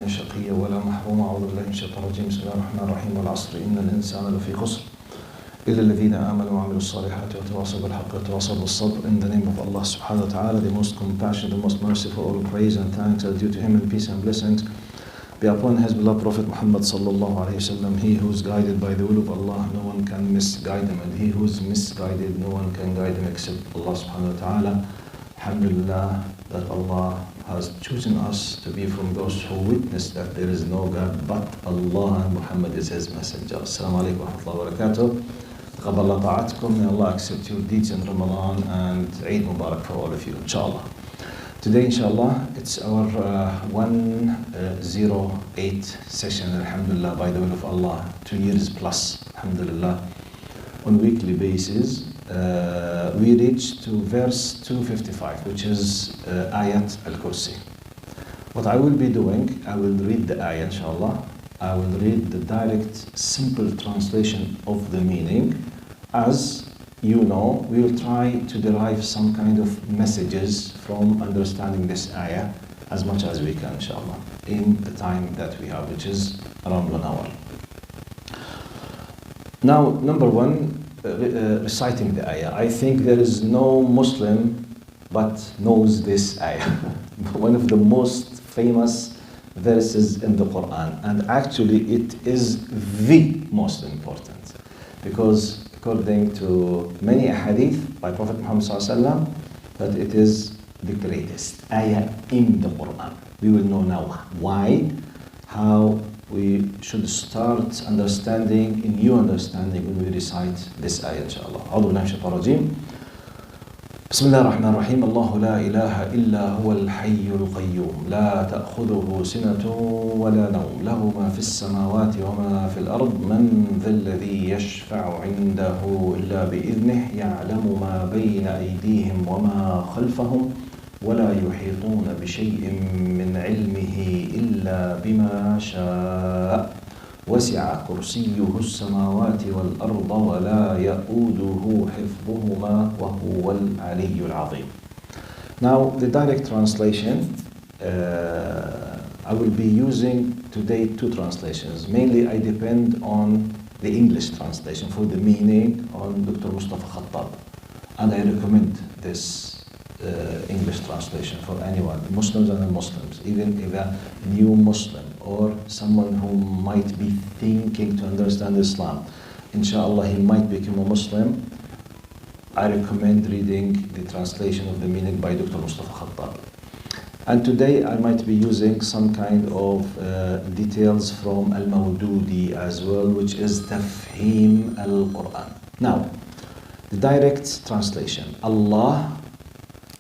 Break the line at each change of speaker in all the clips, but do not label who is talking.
شقيا ولا محروما أعوذ بالله من الشيطان الرجيم بسم الله الرحمن الرحيم والعصر إن الإنسان لفي خسر إلا الذين آمنوا وعملوا الصالحات وتواصوا بالحق وتواصوا بالصبر. In the name of Allah subhanahu wa ta'ala, the most compassionate, the most merciful. All praise and thanks are due to him, and peace and blessings be upon his beloved Prophet Muhammad sallallahu alayhi wasallam. He who is guided by the will of Allah, no one can misguide him, and he who is misguided, no one can guide him except Allah subhanahu wa ta'ala. Alhamdulillah that Allah has chosen us to be from those who witness that there is no God but Allah and Muhammad is his messenger. Assalamu alaikum wa rahmatullahi wa barakatuh. تقبل طاعتكم. May Allah accept your deeds in Ramadan and Eid Mubarak for all of you, inshallah. Today, inshallah, it's our 108 session, alhamdulillah, by the will of Allah, 2 years plus, alhamdulillah, on weekly basis. We reached to verse 255, which is Ayatul Kursi. What I will be doing, I will read the ayah, inshallah. I will read the direct, simple translation of the meaning. As you know, we will try to derive some kind of messages from understanding this ayah as much as we can, inshallah, in the time that we have, which is around 1 hour. Now, number one, reciting the ayah. I think there is no Muslim but knows this ayah. One of the most famous verses in the Quran, and actually it is the most important, because according to many hadith by Prophet Muhammad ﷺ, that it is the greatest ayah in the Quran. We will know now why, how we should start understanding, a new understanding when we recite this ayah, inshallah. أعوذ بالله من الشيطان الرجيم. بسم الله الرحمن الرحيم. الله لا إله إلا هو الحي القيوم لا تأخذه سنة ولا نوم له ما في السماوات وما في الأرض من ذا الذي يشفع عنده إلا بإذنه يعلم ما بين أيديهم وما خلفهم ولا يحيطون بشيء من علمه إلا بما شاء وسع كرسيه السماوات والأرض ولا يؤوده حفظهما وهو العلي العظيم. Now the direct translation, I will be using today two translations. Mainly I depend on the English translation for the meaning on Dr. Mustafa Khattab, and I recommend this English translation for anyone, Muslims and non-Muslims, even if a new Muslim or someone who might be thinking to understand Islam, inshallah he might become a Muslim. I recommend reading the translation of the meaning by Dr. Mustafa Khattab. And today I might be using some kind of details from Al-Mawdudi as well, which is Tafhim al-Quran. Now, the direct translation. Allah,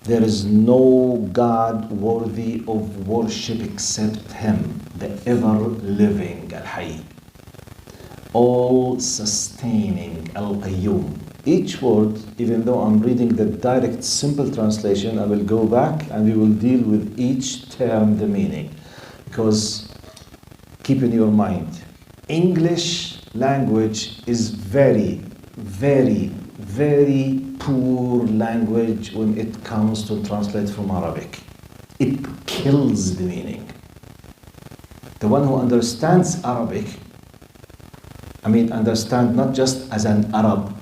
there is no God worthy of worship except Him, the ever-living Al-Hayy, all-sustaining Al-Qayyum. Each word, even though I'm reading the direct, simple translation, I will go back and we will deal with each term, the meaning. Because keep in your mind, English language is very, very, very poor language when it comes to translate from Arabic. It kills the meaning. The one who understands Arabic, understand not just as an Arab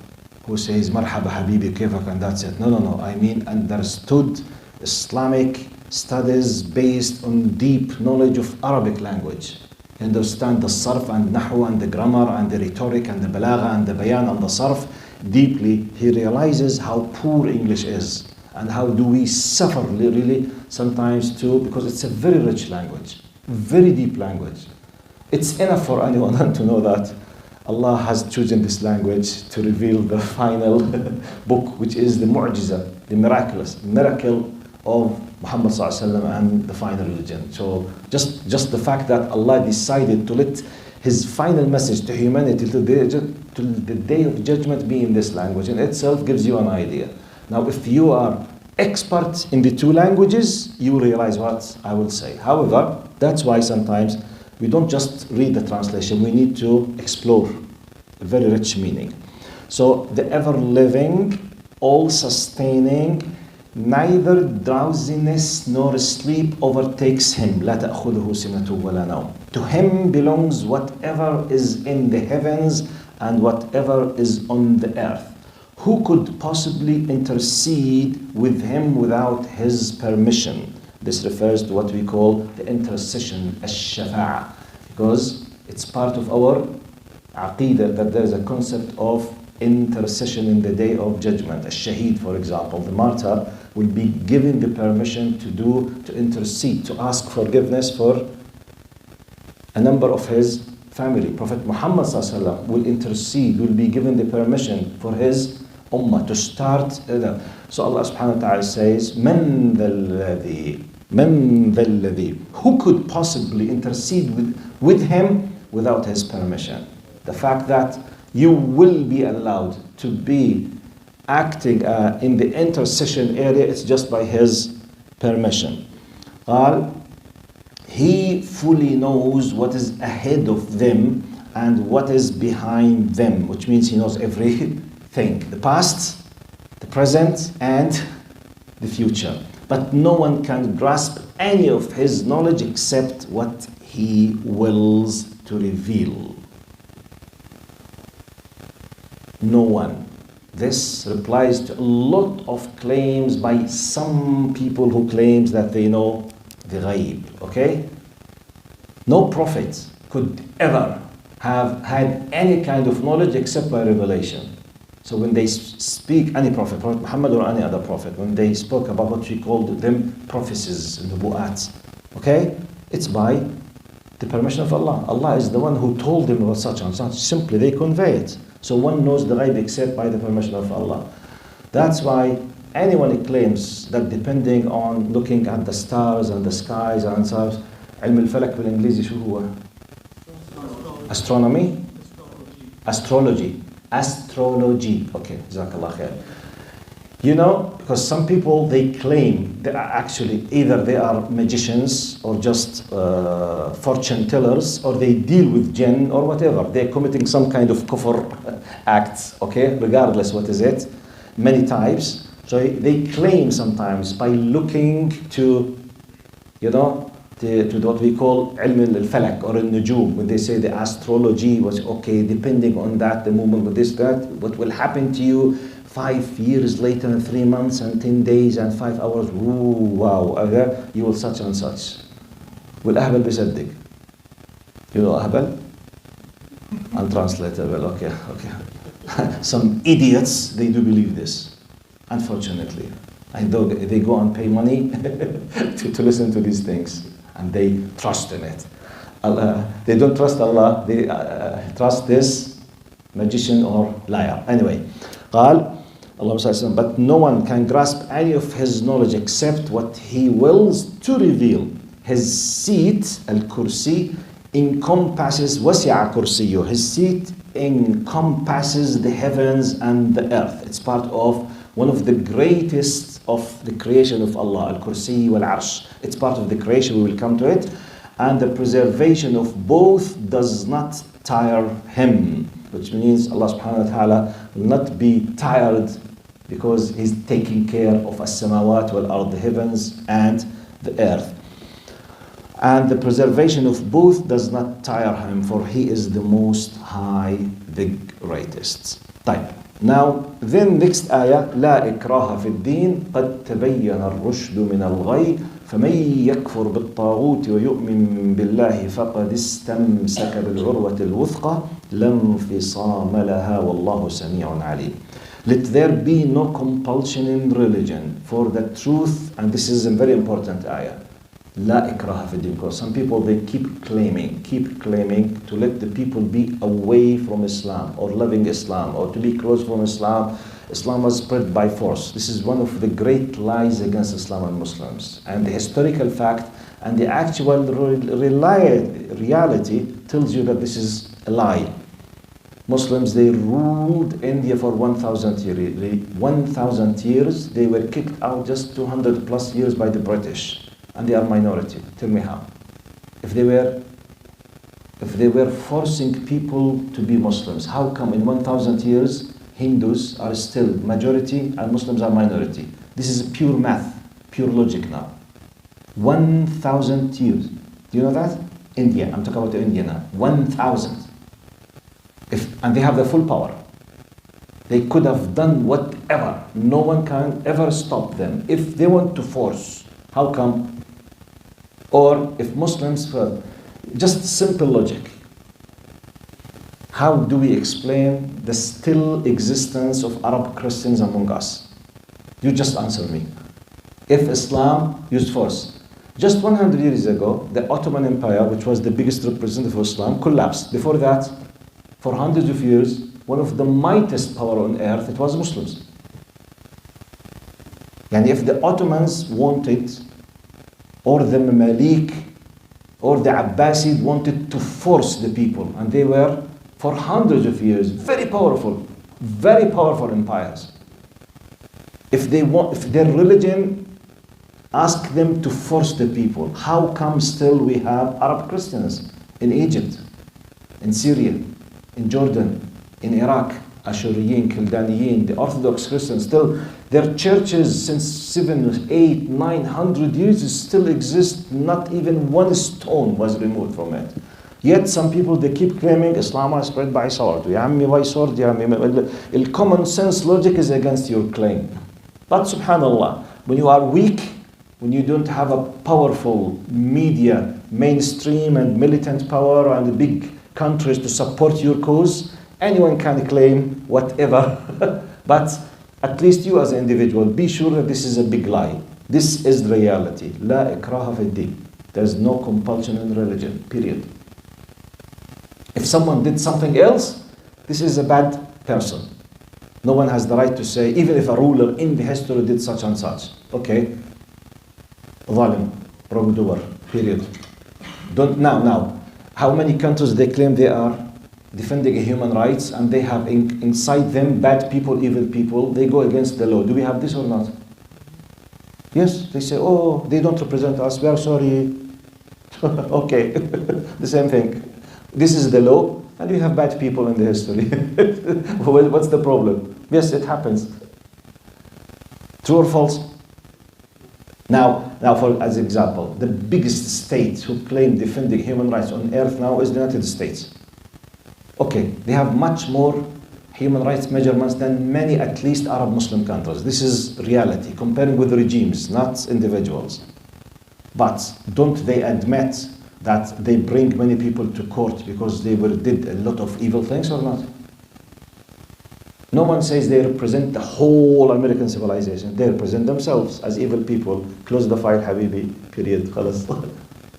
who says marhaba habibi kifak and that's it. No. I mean understood Islamic studies based on deep knowledge of Arabic language. Understand the sarf and nahwa and the grammar and the rhetoric and the balagha and the bayan and the sarf deeply. He realizes how poor English is and how do we suffer really sometimes too, because it's a very rich language, very deep language. It's enough for anyone to know that Allah has chosen this language to reveal the final book, which is the mu'jiza, the miracle of Muhammad ﷺ and the final religion. So just the fact that Allah decided to let His final message to humanity till the day of judgment be in this language in itself gives you an idea. Now, if you are expert in the two languages, you will realize what I will say. However, that's why sometimes we don't just read the translation, we need to explore a very rich meaning. So the ever-living, all-sustaining, neither drowsiness nor sleep overtakes him. لا تأخذه سنة ولا نوم. To him belongs whatever is in the heavens and whatever is on the earth. Who could possibly intercede with him without his permission? This refers to what we call the intercession, الشفاعة, because it's part of our aqidah that there is a concept of intercession in the day of judgment. A shaheed, for example, the martyr, will be given the permission to intercede, to ask forgiveness for a number of his family. Prophet Muhammad will intercede, will be given the permission for his ummah to start. So Allah subhanahu wa ta'ala says, من ذا الذي, who could possibly intercede with him without his permission? The fact that you will be allowed to be acting in the intercession area, it's just by his permission. He fully knows what is ahead of them and what is behind them, which means he knows everything, the past, the present, and the future. But no one can grasp any of his knowledge except what he wills to reveal. No one. This replies to a lot of claims by some people who claims that they know the ghaib, okay? No prophet could ever have had any kind of knowledge except by revelation. So when they speak, any prophet, Prophet Muhammad or any other prophet, when they spoke about what we called them prophecies, nubu'at, okay? It's by the permission of Allah. Allah is the one who told them about such and such. Simply they convey it. So one knows the ghaib except by the permission of Allah. That's why anyone who claims that depending on looking at the stars and the skies and such, علم الفلك بالإنجليزي شو هو؟ Astronomy? Astrology. Okay, Jazakallah khair. You know, because some people, they claim they are actually either they are magicians or just fortune tellers, or they deal with jinn or whatever. They're committing some kind of kufr acts, okay, regardless what is it, many types. So they claim sometimes by looking to, you know, to what we call ilm al-falak or al-nujum, when they say the astrology was okay, depending on that, the movement of this, that, what will happen to you 5 years later and 3 months and 10 days and 5 hours, ooh, wow, you will such and such. والأهبل بيصدق. You know أهبل? Untranslatable, okay. Some idiots, they do believe this, unfortunately. And they go and pay money to listen to these things, and they trust in it. They don't trust Allah, they trust this magician or liar. Anyway, but no one can grasp any of his knowledge except what he wills to reveal. His seat, al-kursi, encompasses wasi'a kursiyo. His seat encompasses the heavens and the earth. It's part of one of the greatest of the creation of Allah, al-kursi wal-arsh. It's part of the creation, we will come to it. And the preservation of both does not tire him, which means Allah subhanahu wa ta'ala will not be tired because he's taking care of as-samawat wal-ard, the heavens and the earth. And the preservation of both does not tire him, for he is the most high, the greatest. طيب. Now, then next ayah, لا إكراه في الدين قد تبين الرشد من الغي فمن يكفر بالطاغوت ويؤمن بالله فقد استمسك بالعروة الوثقى لا انفصام لها والله سميع عليم. Let there be no compulsion in religion for the truth, and this is a very important ayah. لا إكراه في الدين, because some people, they keep claiming to let the people be away from Islam or loving Islam or to be close from Islam. Islam was spread by force. This is one of the great lies against Islam and Muslims. And the historical fact and the actual reality tells you that this is a lie. Muslims, they ruled India for 1,000 years. 1,000 years, they were kicked out just 200 plus years by the British. And they are minority. Tell me how. If they were forcing people to be Muslims, how come in 1,000 years Hindus are still majority and Muslims are minority? This is pure math, pure logic now. 1,000 years. Do you know that? India, I'm talking about India now. 1,000. And they have the full power. They could have done whatever. No one can ever stop them. If they want to force, how come? Or if Muslims, just simple logic. How do we explain the still existence of Arab Christians among us? You just answer me. If Islam used force. Just 100 years ago, the Ottoman Empire, which was the biggest representative of Islam, collapsed. Before that, for hundreds of years, one of the mightiest power on earth, it was Muslims. And if the Ottomans wanted, or the Mamalik, or the Abbasid wanted to force the people, and they were, for hundreds of years, very powerful empires. If their religion asked them to force the people, how come still we have Arab Christians in Egypt, in Syria, in Jordan, in Iraq, Ashuriyin, Kildaniyin, the Orthodox Christians, still their churches since 700, 800, 900 years still exist, not even one stone was removed from it. Yet some people, they keep claiming Islam was spread by sword. Ya ammi, why sword? Ya ammi, common sense logic is against your claim. But subhanallah, when you are weak, when you don't have a powerful media, mainstream and militant power and big countries to support your cause, anyone can claim whatever. But at least you as an individual, be sure that this is a big lie. This is the reality. La ikraha fi din. There's no compulsion in religion, period. If someone did something else, this is a bad person. No one has the right to say, even if a ruler in the history did such and such. Okay, zalim, wrongdoer, period. Now, how many countries they claim they are defending human rights and they have inside them bad people, evil people, they go against the law. Do we have this or not? Yes, they say, oh, they don't represent us, we are sorry. Okay, the same thing. This is the law, and we have bad people in the history. Well, what's the problem? Yes, it happens. True or false? Now, for as example, the biggest state who claim defending human rights on earth now is the United States. Okay, they have much more human rights measurements than many, at least Arab Muslim countries. This is reality, comparing with regimes, not individuals. But don't they admit that they bring many people to court because they did a lot of evil things or not? No one says they represent the whole American civilization. They represent themselves as evil people. Close the file, Habibi, period, khalas.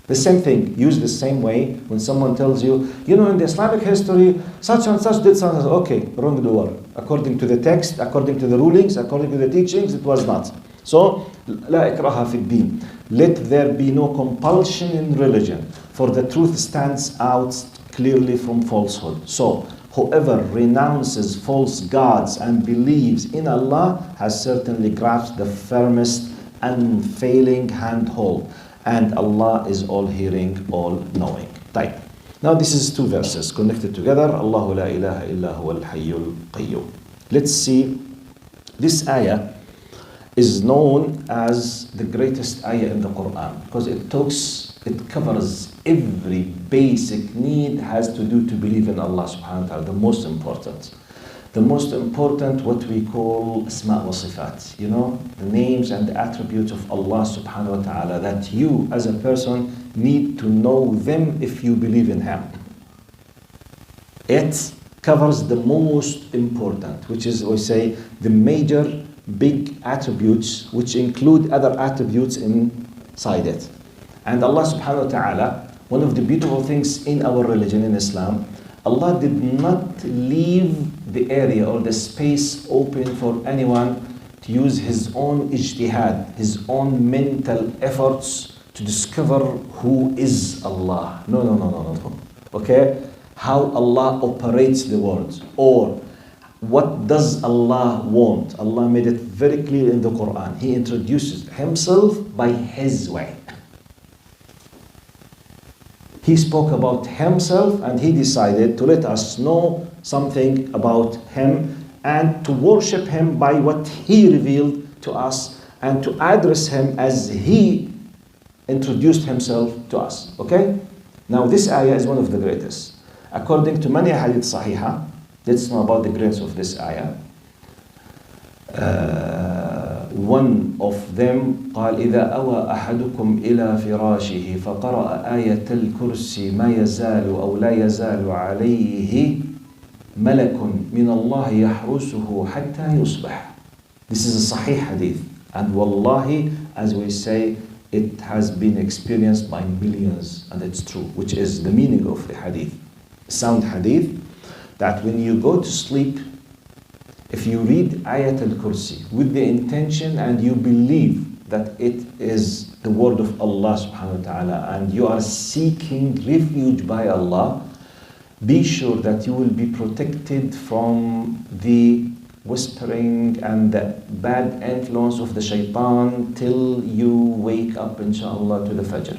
The same thing, used the same way when someone tells you, you know, in the Islamic history, such and such did such and such. Okay, wrongdoer. According to the text, according to the rulings, according to the teachings, it was not. So, la ikraha fi din. Let there be no compulsion in religion, for the truth stands out clearly from falsehood. So, whoever renounces false gods and believes in Allah has certainly grasped the firmest, unfailing handhold. And Allah is all hearing, all knowing. Type. Now this is two verses connected together. Allahu la ilaha illa huwa al-hayyul qayyum. Let's see. This ayah is known as the greatest ayah in the Quran because it covers every basic need has to do to believe in Allah subhanahu wa ta'ala, the most important. The most important, what we call asma wa sifat, you know, the names and the attributes of Allah subhanahu wa ta'ala that you as a person need to know them if you believe in Him. It covers the most important, which is, we say, the major big attributes which include other attributes inside it. And Allah subhanahu wa ta'ala, one of the beautiful things in our religion, in Islam, Allah did not leave the area or the space open for anyone to use his own ijtihad, his own mental efforts to discover who is Allah. No. Okay? How Allah operates the world, or what does Allah want? Allah made it very clear in the Quran. He introduces Himself by His way. He spoke about Himself and He decided to let us know something about Him and to worship Him by what He revealed to us and to address him as he introduced himself to us. Okay? Now this ayah is one of the greatest. According to many hadith sahiha, let's know about the greatness of this ayah. One of them قال إذا أوى أحدكم إلى فراشه فقرأ آية الكرسي ما يزال أو لا يزال عليه ملك من الله يحرسه حتى يصبح. This is a sahih hadith, and wallahi, as we say, it has been experienced by millions, and it's true, which is the meaning of the hadith. Sound hadith, that when you go to sleep, if you read Ayatul Kursi with the intention and you believe that it is the word of Allah subhanahu wa ta'ala and you are seeking refuge by Allah, be sure that you will be protected from the whispering and the bad influence of the shaitan till you wake up inshallah to the fajr.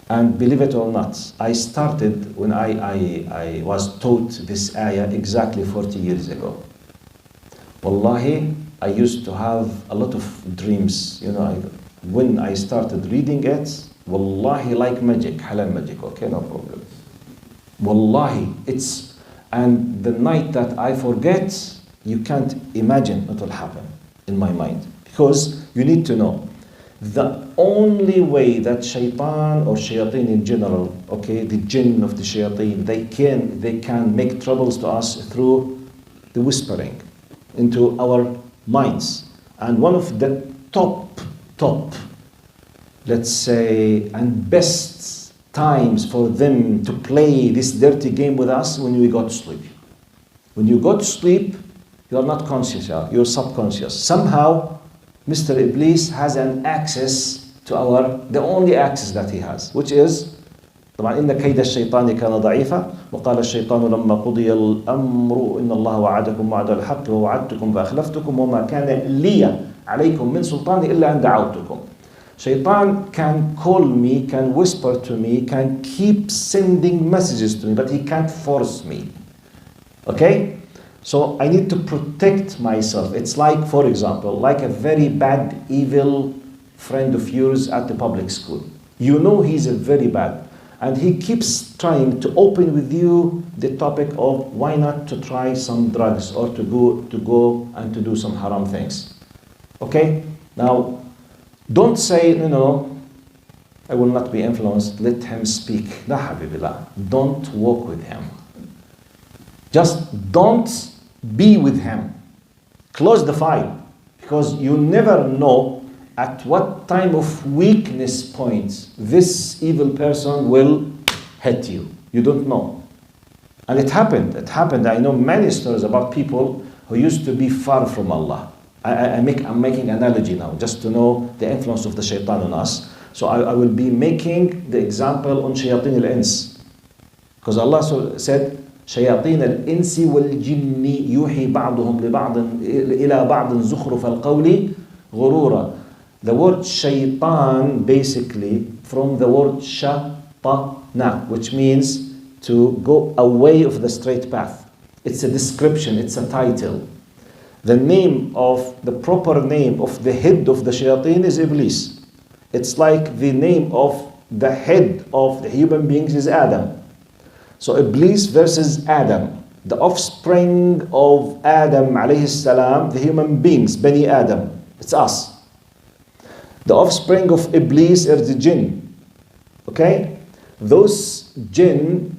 And believe it or not, I started when I was taught this ayah exactly 40 years ago. Wallahi, I used to have a lot of dreams. When I started reading it, wallahi, like magic, halal magic, okay, no problem. Wallahi, and the night that I forget, you can't imagine what will happen in my mind. Because you need to know, the only way that shaitan or shayateen in general, okay, the jinn of the shayateen, they can make troubles to us through the whispering into our minds. And one of the top, let's say, and best times for them to play this dirty game with us when we go to sleep. When you go to sleep, you are not conscious, you're subconscious. Somehow, Mr. Iblis has an access to the only access that he has, which is طبعا إن كيد الشيطان كان ضعيفا وقال الشيطان لما قضي الأمر إن الله وعدكم وعد الحق ووعدتكم فأخلفتكم وما كان لي عليكم من سلطان إلا أن دعوتكم. Shaitan can call me, can whisper to me, can keep sending messages to me, but he can't force me. Okay? So I need to protect myself. It's like, for example, like a very bad, evil friend of yours at the public school. You know he's a very bad. And he keeps trying to open with you the topic of why not to try some drugs or to go and to do some haram things. Okay? Now, don't say, I will not be influenced, let him speak. La habibillah. Don't walk with him. Just don't be with him. Close the file. Because you never know at what time of weakness point this evil person will hit you. You don't know. And it happened. I know many stories about people who used to be far from Allah. I'm making analogy now, just to know the influence of the shaitan on us. So I will be making the example on shayateen al-ins. Because Allah said, شياطين الإنس والجن يوحي بعضهم لبعض إلى بعض زخرف القول غرورا. The word shaitan basically from the word shatana, which means to go away of the straight path. It's a description, it's a title. The proper name of the head of the shayateen is Iblis. It's like the name of the head of the human beings is Adam. So Iblis versus Adam, the offspring of Adam alayhi salam, the human beings, Bani Adam, it's us. The offspring of Iblis are the jinn. Okay? Those jinn,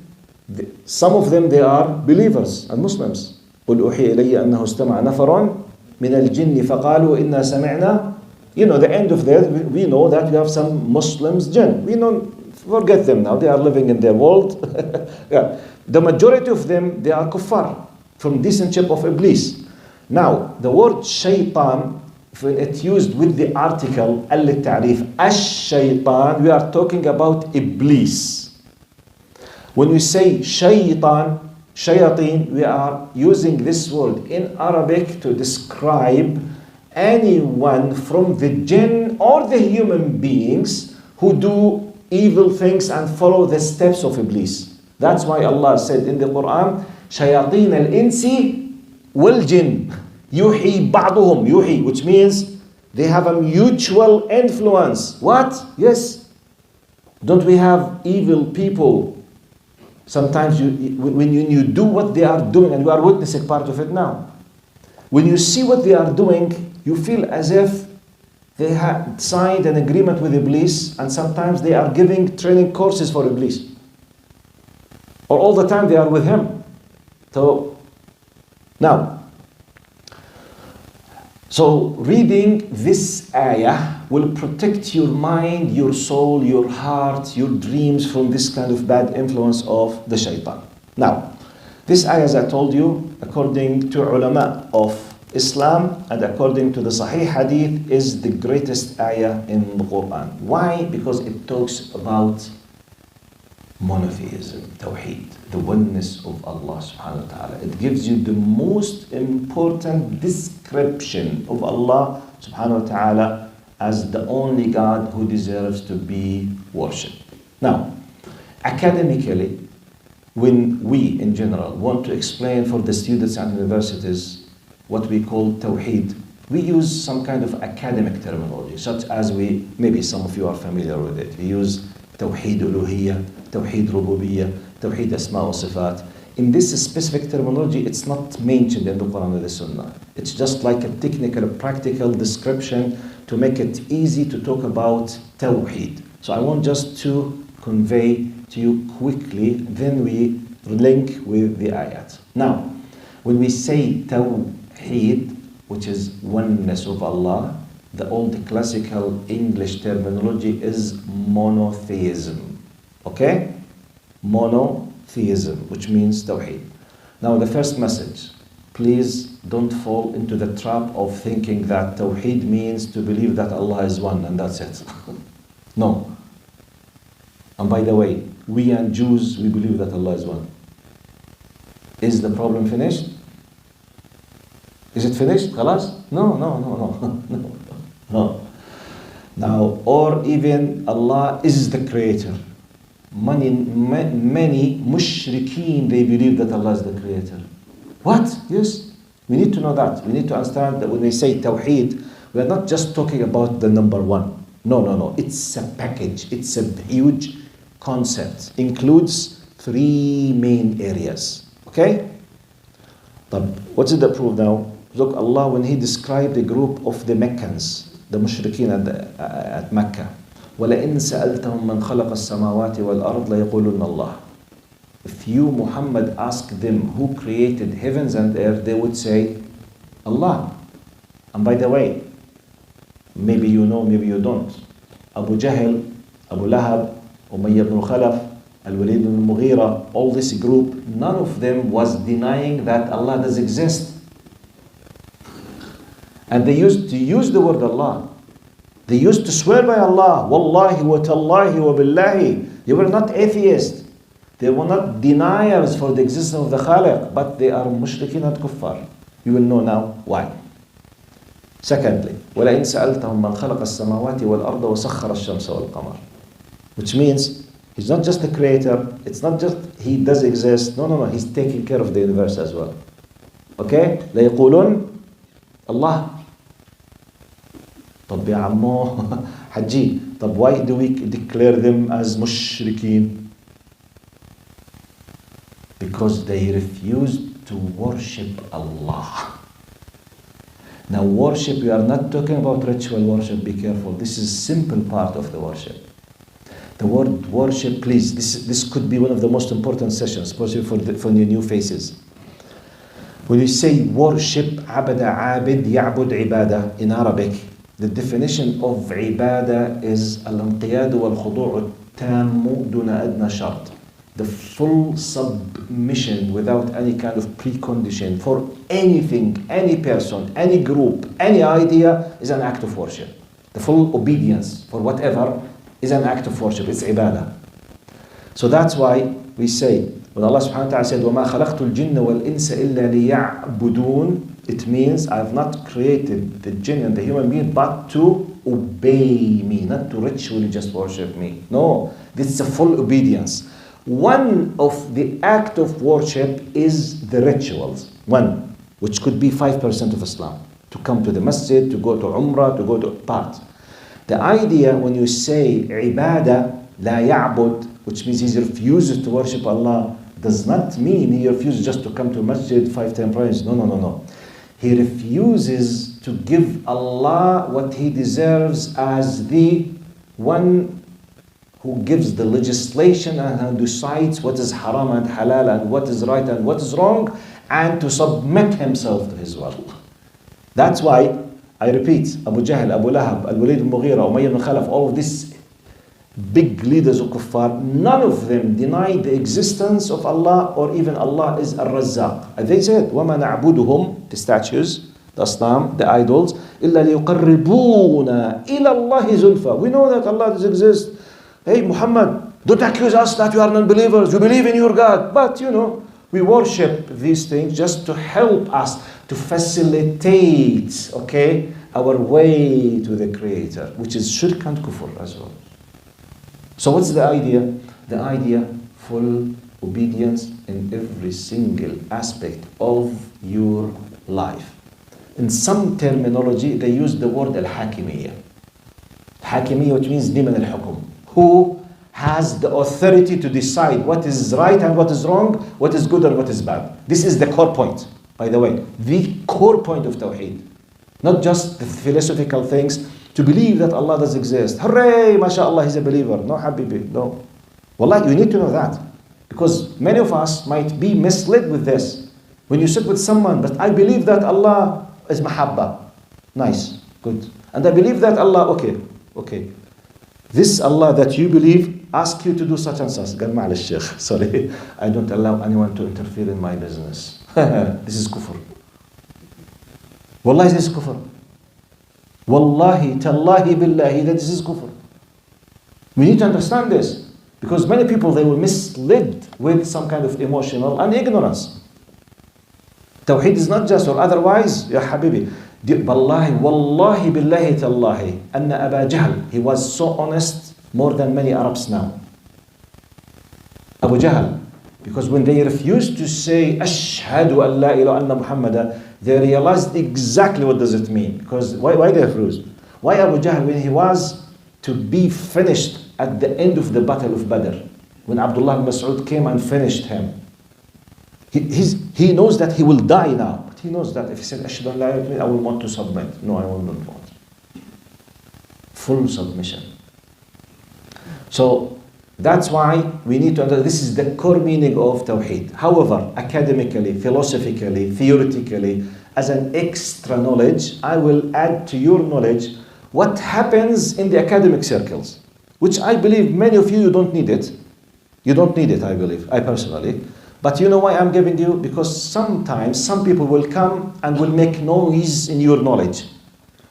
some of them they are believers and Muslims. قل أوحي إلي أنه استمع نفر من الجن فقالوا إنا سمعنا. The end of that, we know that we have some Muslims jinn. We don't forget them now. They are living in their world. Yeah. The majority of them, they are kuffar, from descendantship of Iblis. Now, the word shaitan, when it's used with the article al-ta'rif, ash-shaytan, we are talking about Iblis. When we say shaytan, shayateen, we are using this word in Arabic to describe anyone from the jinn or the human beings who do evil things and follow the steps of Iblis. That's why Allah said in the Quran, shayateen al-insi wal jinn yuhi ba'duhum, yuhi, which means They have a mutual influence. What? Yes. Don't we have evil people? Sometimes when you do what they are doing, and you are witnessing part of it now. When you see what they are doing, you feel as if they had signed an agreement with Iblis, and sometimes they are giving training courses for Iblis. Or all the time they are with him. So reading this ayah will protect your mind, your soul, your heart, your dreams from this kind of bad influence of the shaitan. Now, this ayah, as I told you, according to ulama of Islam and according to the Sahih Hadith, is the greatest ayah in the Quran. Why? Because it talks about monotheism, tawheed, the oneness of Allah subhanahu wa ta'ala. It gives you the most important description of Allah subhanahu wa ta'ala as the only God who deserves to be worshipped. Now, academically, when we in general want to explain for the students and universities what we call tawheed, we use some kind of academic terminology, such as maybe some of you are familiar with it. We use tawheed uluhiyya, tawheed rububiyyah, tawheed asma wa sifat. In this specific terminology, it's not mentioned in the Quran or the Sunnah. It's just like a technical, practical description to make it easy to talk about tawheed. So I want just to convey to you quickly, then we link with the ayat. Now, when we say tawheed, which is oneness of Allah, the old classical English terminology is monotheism. Okay? Monotheism, which means tawheed. Now the first message, please don't fall into the trap of thinking that tawheed means to believe that Allah is one and that's it. No. And by the way, we and Jews, we believe that Allah is one. Is the problem finished? Is it finished? Khalas? No. No. Now, or even Allah is the creator. Many mushrikeen, they believe that Allah is the creator. What? Yes. We need to know that. We need to understand that when we say tawheed, we are not just talking about the number one. No. It's a package. It's a huge concept. Includes 3 main areas. Okay? But what is the proof now? Look, Allah, when He described the group of the Meccans, the mushrikeen at Mecca, وَلَئِن سَأَلْتَهُمْ مَنْ خَلَقَ السَّمَاوَاتِ وَالْأَرْضِ لَيَقُولُنَّ اللَّهِ. If you, Muhammad, ask them who created heavens and earth, they would say, Allah. And by the way, maybe you know, maybe you don't. Abu Jahl, Abu Lahab, Umayyah ibn Khalaf, Al-Walid ibn Mughira, all this group, none of them was denying that Allah does exist. And they used to use the word Allah. They used to swear by Allah. Wallahi wa tallahi wa billahi. They were not atheists. They were not deniers for the existence of the Khaliq, but they are mushrikeen and kuffar. You will know now why. Secondly, وَلَئِن سَأَلْتَهُمْ مَنْ خَلَقَ السَّمَاوَاتِ وَالْأَرْضَ وَسَخَّرَ الشَّمْسَ وَالْقَمَرَ. Which means He's not just the creator. It's not just He does exist. No. He's taking care of the universe as well. Okay? لَيَقُولُونَ Allah. طب يا عمو حجي, طب why do we declare them as mushrikeen? Because they refused to worship Allah. Now worship, we are not talking about ritual worship, be careful. This is simple part of the worship. The word worship, please, this could be one of the most important sessions, especially for the new faces. When you say worship, abada, abid, ya'bud, ibadah in Arabic, the definition of ibadah is al-inqiyad wal-khudu' al-tammu duna adna shart. The full submission without any kind of precondition for anything, any person, any group, any idea is an act of worship. The full obedience for whatever is an act of worship. It's ibadah. So that's why we say, when Allah subhanahu wa ta'ala said, وَمَا خَلَقْتُ الْجِنَّ وَالْإِنسَ إِلَّا لِيَعْبُدُونَ, it means I have not created the jinn and the human being but to obey me, not to ritually just worship me. No, this is a full obedience. One of the act of worship is the rituals. One, which could be 5% of Islam. to come to the masjid, to go to Umrah, to go to part. The idea when you say ibadah la ya'bud, which means he refuses to worship Allah, does not mean he refuses just to come to masjid 5 times prayers. No. He refuses to give Allah what he deserves as the one who gives the legislation and who decides what is haram and halal and what is right and what is wrong, and to submit himself to his will. That's why, I repeat, Abu Jahl, Abu Lahab, Al-Walid al-Mughira, Umayyah ibn Khalaf, all of these big leaders of kuffar, none of them denied the existence of Allah or even Allah is Ar-Razzaq. And they said, وَمَا نَعْبُدُهُم, the statues, the asnam, the idols, إِلَّا لِيُقَرِّبُونَ إِلَى اللَّهِ زُلْفَى. We know that Allah does exist. Hey Muhammad, don't accuse us that we are non-believers. We believe in your God. But we worship these things just to help us, to facilitate, our way to the Creator, which is shirk and kufr as well. So what's the idea? The idea, full obedience in every single aspect of your life. In some terminology, they use the word al-hakimiyya. Hakimiyya, which means liman al-hukum. Who has the authority to decide what is right and what is wrong, what is good and what is bad. This is the core point, by the way. The core point of Tawheed. Not just the philosophical things, to believe that Allah does exist. Hooray, mashallah, he's a believer. No, habibi, no. Wallahi, you need to know that. Because many of us might be misled with this. When you sit with someone, but I believe that Allah is mahabba. Nice, good. And I believe that Allah, okay. This Allah that you believe asks you to do such and such. Qal ma'al shaykh. Sorry, I don't allow anyone to interfere in my business. This is kufr. Wallahi, this is kufr. Wallahi, tallahi, billahi, that this is kufr. We need to understand this. Because many people, they were misled with some kind of emotional and ignorance. Tawheed is not just, or otherwise, ya habibi. Wallahi, billahi, tallahi, anna Aba Jahl, he was so honest more than many Arabs now. Abu Jahl, because when they refused to say, Ashhadu an la ilaha illa Muhammad, they realized exactly what does it mean. Because why they refused? Why Abu Jahl, when he was to be finished at the end of the battle of Badr, when Abdullah ibn Mas'ud came and finished him, he knows that he will die now. But he knows that if he said, Ashhadu an la ilaha illa, I will want to submit. No, I will not want. Full submission. So that's why we need to understand this is the core meaning of Tawheed. However, academically, philosophically, theoretically, as an extra knowledge, I will add to your knowledge what happens in the academic circles, which I believe many of you don't need it. You don't need it, I believe, I personally. But you know why I'm giving you? Because sometimes some people will come and will make noise in your knowledge.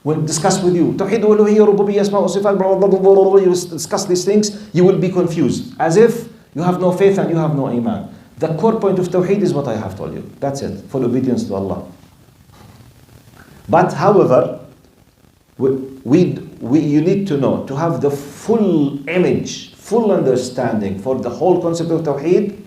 Will discuss with you, Tawheed uluhiyya, rububiyyah, asma wa sifat, blah, blah, blah, blah, blah, you discuss these things, you will be confused, as if you have no faith and you have no iman. The core point of Tawheed is what I have told you. That's it, full obedience to Allah. But however, you need to know, to have the full image, full understanding for the whole concept of Tawheed,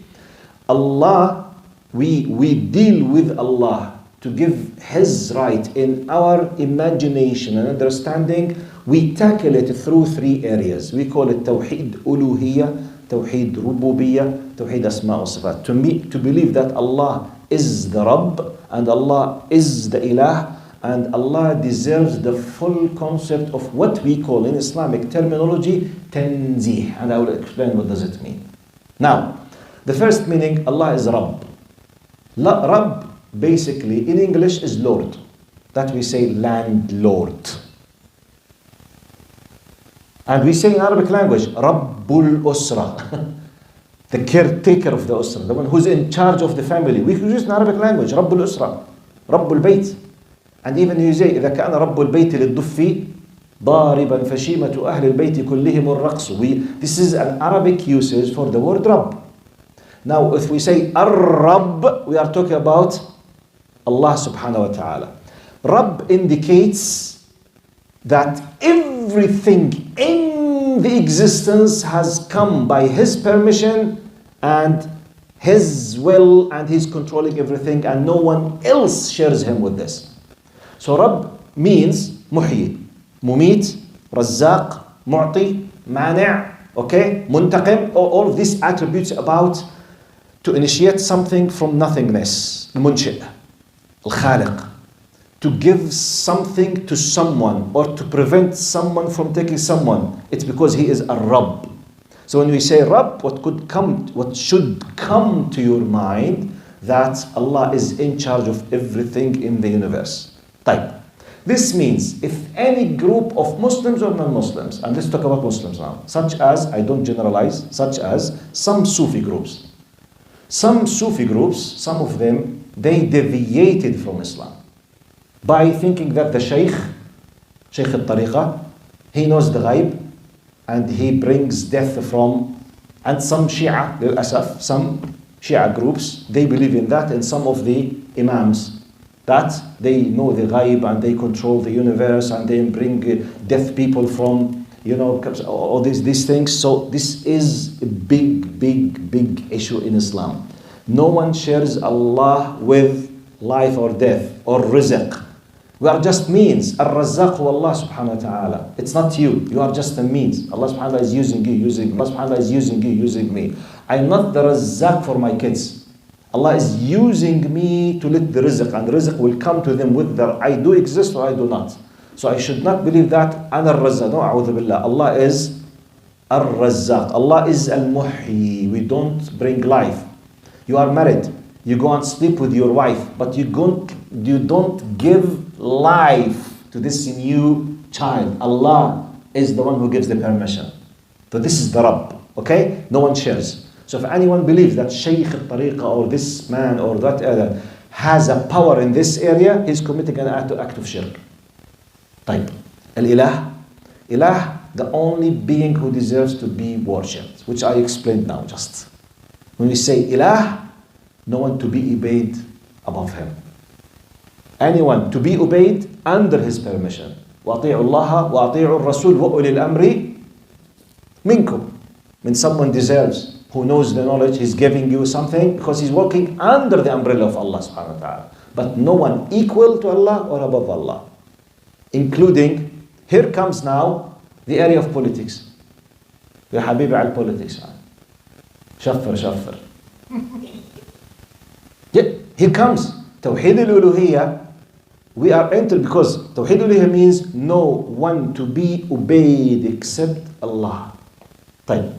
Allah, we deal with Allah to give His right in our imagination and understanding. We tackle it through 3 areas. We call it Tawheed Uluhiyya, Tawheed Rububiyyah, Tawheed Asma wa Sifat. To believe that Allah is the Rabb and Allah is the Ilah and Allah deserves the full concept of what we call in Islamic terminology Tanzih. And I will explain what does it mean. Now, the first meaning, Allah is Rabb. Rabb basically in English is Lord. That we say landlord. And we say in Arabic language, Rabbul Usra. The caretaker of the Usra, the one who's in charge of the family. We use in Arabic language, Rabbul Usra, Rabbul Bayt. And even you say, إذا كان رب البيت للضف ضاربا فشيمة أهل البيت كلهم الرقص. This is an Arabic usage for the word Rabb. Now, if we say Ar-Rabb, we are talking about Allah subhanahu wa ta'ala. Rabb indicates that everything in the existence has come by His permission and His will, and He's controlling everything and no one else shares Him with this. So Rabb means muhyi, mumit, razzaq, mu'ti, mani', okay, muntaqim, all of these attributes about to initiate something from nothingness, munshi', al-khaliq, to give something to someone or to prevent someone from taking someone. It's because he is a Rabb. So when we say Rabb, what should come to your mind, that Allah is in charge of everything in the universe. Type. This means if any group of Muslims or non-Muslims, and let's talk about Muslims now, such as, I don't generalize, such as some Sufi groups. Some Sufi groups, some of them, they deviated from Islam by thinking that the Shaykh al-Tariqah, he knows the ghaib, and he brings death from, and some Shia, للأسف, some Shia groups, they believe in that, and some of the Imams, that they know the ghaib and they control the universe and they bring deaf people from, all these things. So this is a big issue in Islam. No one shares Allah with life or death or rizq. We are just means. Ar-Razzaq Allah subhanahu wa ta'ala. It's not you. You are just a means. Allah subhanahu wa ta'ala is using you, Allah subhanahu wa ta'ala is using you, using me. I'm not the Razzaq for my kids. Allah is using me to let the rizq, and rizq will come to them with their, I do exist or I do not. So I should not believe that Ana Razzaq. No, a'udhu billah. Allah is Ar-Razzaq. Allah is Al-Muhyi. We don't bring life. You are married. You go and sleep with your wife, but you don't give life to this new child. Allah is the one who gives the permission. So this is the Rabb. Okay? No one shares. So if anyone believes that Shaykh al-Tariqah or this man or that other has a power in this area, he's committing an act of shirk. Type. Al-Ilah. Ilah, the only being who deserves to be worshipped, which I explained now just. When we say Ilah, no one to be obeyed above him. Anyone to be obeyed under his permission. وَأَطِيعُوا اللَّهَ وَأَطِيعُوا الرَّسُولِ وَأُولِي الْأَمْرِ مِنْكُمْ. When someone deserves, who knows the knowledge, he's giving you something because he's working under the umbrella of Allah subhanahu wa ta'ala. But no one equal to Allah or above Allah. Including, here comes now the area of politics. Ya Habibi al politics. Shaffar. Yeah, here comes Tawheed al-Uluhiyya. We are entered because Tawheed al-Uluhiyya means no one to be obeyed except Allah. Type.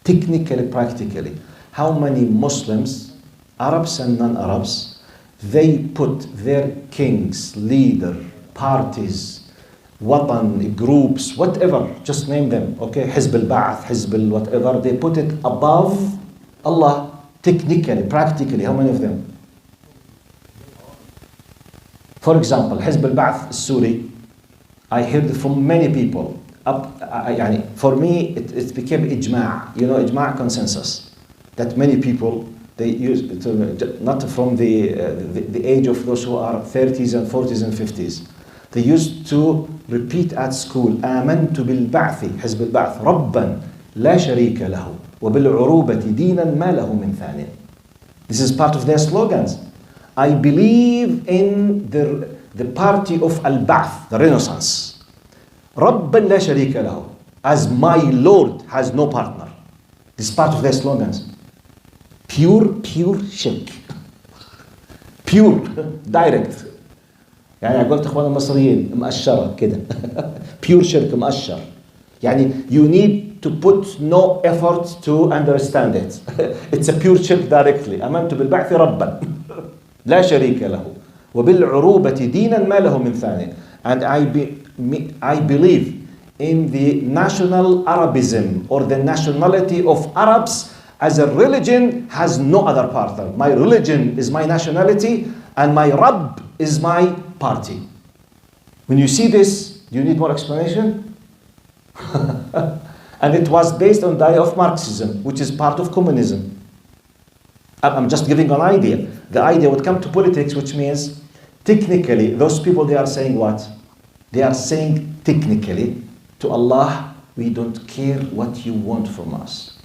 Technically, practically, how many Muslims, Arabs and non-Arabs, they put their kings, leader, parties, watan, groups, whatever, just name them, okay, Hizb al-Ba'ath, Hizb al-whatever, they put it above Allah. Technically, practically, how many of them? For example, Hizb al-Ba'ath Suri, I heard from many people. For me, it became ijma', ijma' consensus, that many people, they use, not from the age of those who are 30s and 40s and 50s, they used to repeat at school, آمنت بالبعث حزب البعث ربا لا شريك له وبالعروبة دينا ما له من ثانٍ. This is part of their slogans. I believe in the party of Al-Ba'th, the Renaissance. رَبًّا لَا شَرِيكَ لَهُ, as my Lord has no partner. This is part of their slogans. Pure shirk. Pure, direct. يعني قلت إخوان المصريين مؤشرة كده. Pure shirk مؤشر. يعني you need to put no effort to understand it. It's a pure shirk directly. آمنت بالبعث ربا لا شريك له وبالعروبة دينا ما له من ثانٍ. And I believe in the national Arabism or the nationality of Arabs as a religion has no other partner. My religion is my nationality and my Rabb is my party. When you see this, do you need more explanation? And it was based on the idea of Marxism, which is part of communism. I'm just giving an idea. The idea would come to politics, which means technically, those people, they are saying what? They are saying technically to Allah, we don't care what you want from us.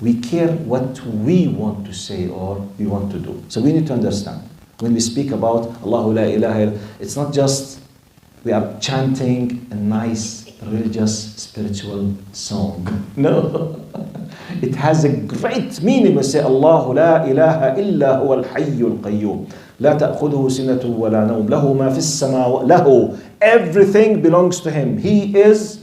We care what we want to say or we want to do. So we need to understand. When we speak about Allahu la ilaha illallah, it's not just we are chanting a nice religious spiritual song. No. It has a great meaning. We say Allahu la ilaha illa huwa al-hayyul qayyum. لا تأخذه سنة ولا نوم له ما في السماوات له. Everything belongs to him. He is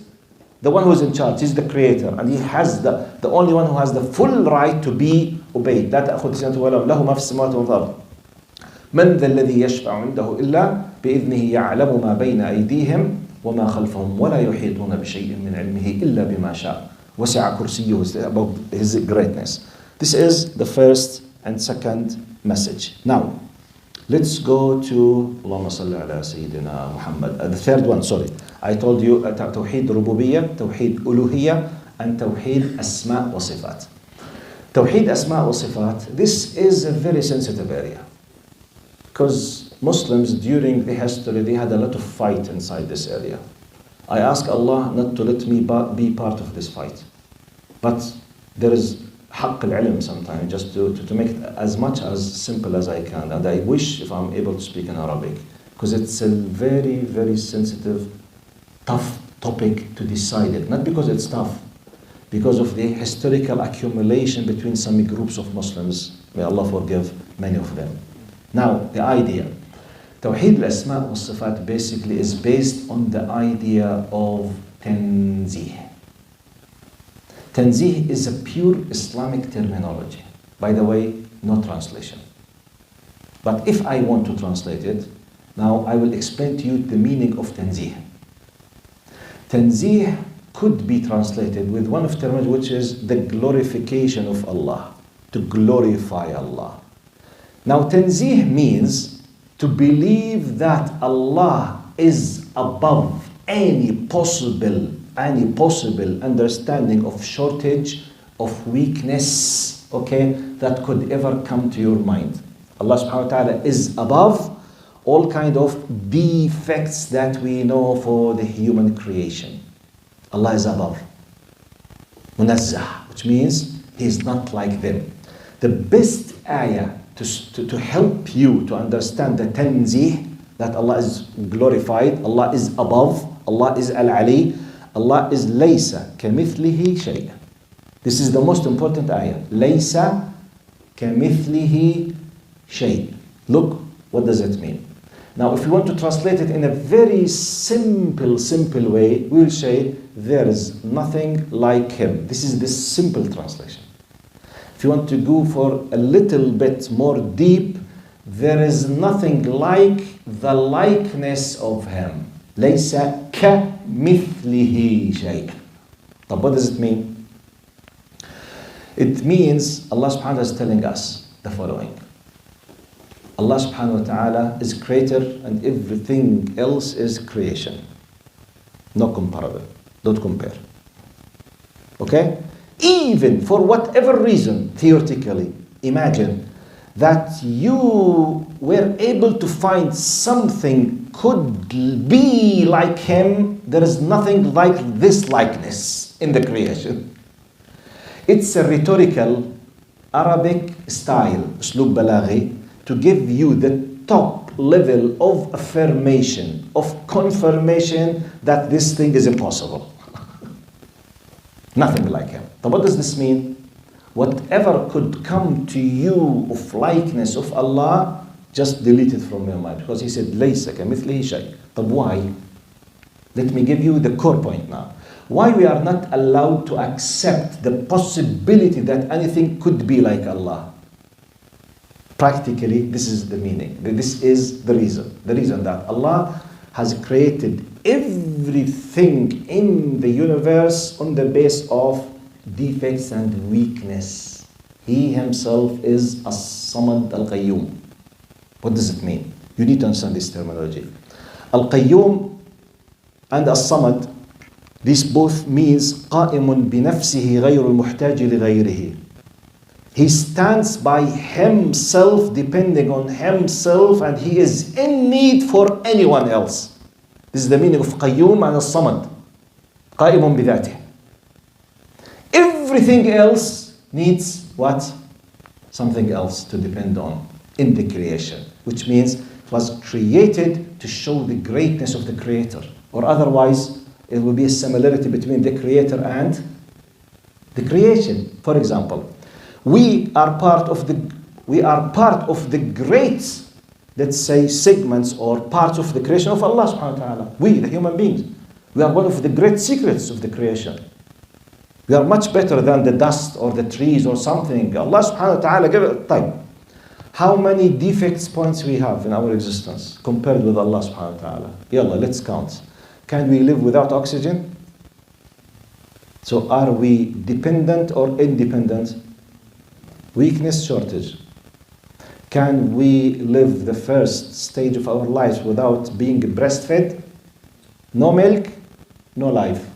the one who is in charge. He's the creator, and he has the only one who has the full right to be obeyed. لا تأخذه سنة ولا نوم له ما في السماوات والأرض. من ذا الذي يشفع عنده إلا بإذنه يعلم ما بين أيديهم وما خلفهم ولا يحيطون بشيء من علمه إلا بما شاء وسع كرسيه about his greatness. This is the first and second message. Now, let's go to اللهم صل على سيدنا محمد. The third one, sorry. I told you توحيد ربوبية, توحيد ألوهية, and توحيد أسماء وصفات. توحيد أسماء وصفات, this is a very sensitive area. Because Muslims during the history, they had a lot of fight inside this area. I ask Allah not to let me be part of this fight. But there is حق العلم sometimes, just to make it as much as simple as I can. And I wish if I'm able to speak in Arabic, because it's a very, very sensitive, tough topic to decide it. Not because it's tough, because of the historical accumulation between some groups of Muslims. May Allah forgive many of them. Now, the idea. Tawheed al-Asma' wal-Sifat basically is based on the idea of Tanzih. Tanzih is a pure Islamic terminology. By the way, no translation. But if I want to translate it, now I will explain to you the meaning of Tanzih. Tanzih could be translated with one of terminology, which is the glorification of Allah, to glorify Allah. Now, Tanzih means to believe that Allah is above any possible understanding of shortage, of weakness, okay, that could ever come to your mind. Allah subhanahu wa ta'ala is above all kind of defects that we know for the human creation. Allah is above. Munazzah, which means He is not like them. The best ayah to help you to understand the tanzih, that Allah is glorified, Allah is above, Allah is al-ali, Allah is laysa kamithlihi shay. This is the most important ayah. Laysa kamithlihi shay. Look, what does it mean? Now, if you want to translate it in a very simple way, we will say there is nothing like Him. This is the simple translation. If you want to go for a little bit more deep, there is nothing like the likeness of Him. لَيْسَ كَمِثْلِهِ شَيْءٍ. But what does it mean? It means Allah subhanahu wa ta'ala is telling us the following. Allah subhanahu wa ta'ala is creator and everything else is creation. No comparable. Don't compare. Okay? Even for whatever reason, theoretically, imagine that you were able to find something could be like Him. There is nothing like this likeness in the creation. It's a rhetorical Arabic style, uslub balaghi, to give you the top level of affirmation, of confirmation that this thing is impossible. Nothing like Him. But what does this mean? Whatever could come to you of likeness of Allah, just delete it from your mind. Because He said, لَيْسَ كَمِثْلِهِ شَيْءٍ. But why? Let me give you the core point now. Why we are not allowed to accept the possibility that anything could be like Allah? Practically, this is the meaning. This is the reason. The reason that Allah has created everything in the universe on the base of defects and weakness. He Himself is As-Samad Al-Qayyum. What does it mean? You need to understand this terminology. Al-Qayyum and As-Samad, this both means قائم بنفسه غير المحتاج لغيره. He stands by Himself, depending on Himself, and He is in need for anyone else. This is the meaning of Qayyum and As-Samad. قائم بذاته. Everything else needs what? Something else to depend on. in the creation, which means it was created to show the greatness of the Creator. Or otherwise, it will be a similarity between the Creator and the creation. For example, we are part of the great, let's say, segments or parts of the creation of Allah subhanahu wa ta'ala. We, the human beings, we are one of the great secrets of the creation. We are much better than the dust or the trees or something. Allah subhanahu wa ta'ala gave it time. How many defects points we have in our existence compared with Allah subhanahu wa ta'ala? Yalla, let's count. Can we live without oxygen? So are we dependent or independent? Weakness, shortage. Can we live the first stage of our lives without being breastfed? No milk, no life.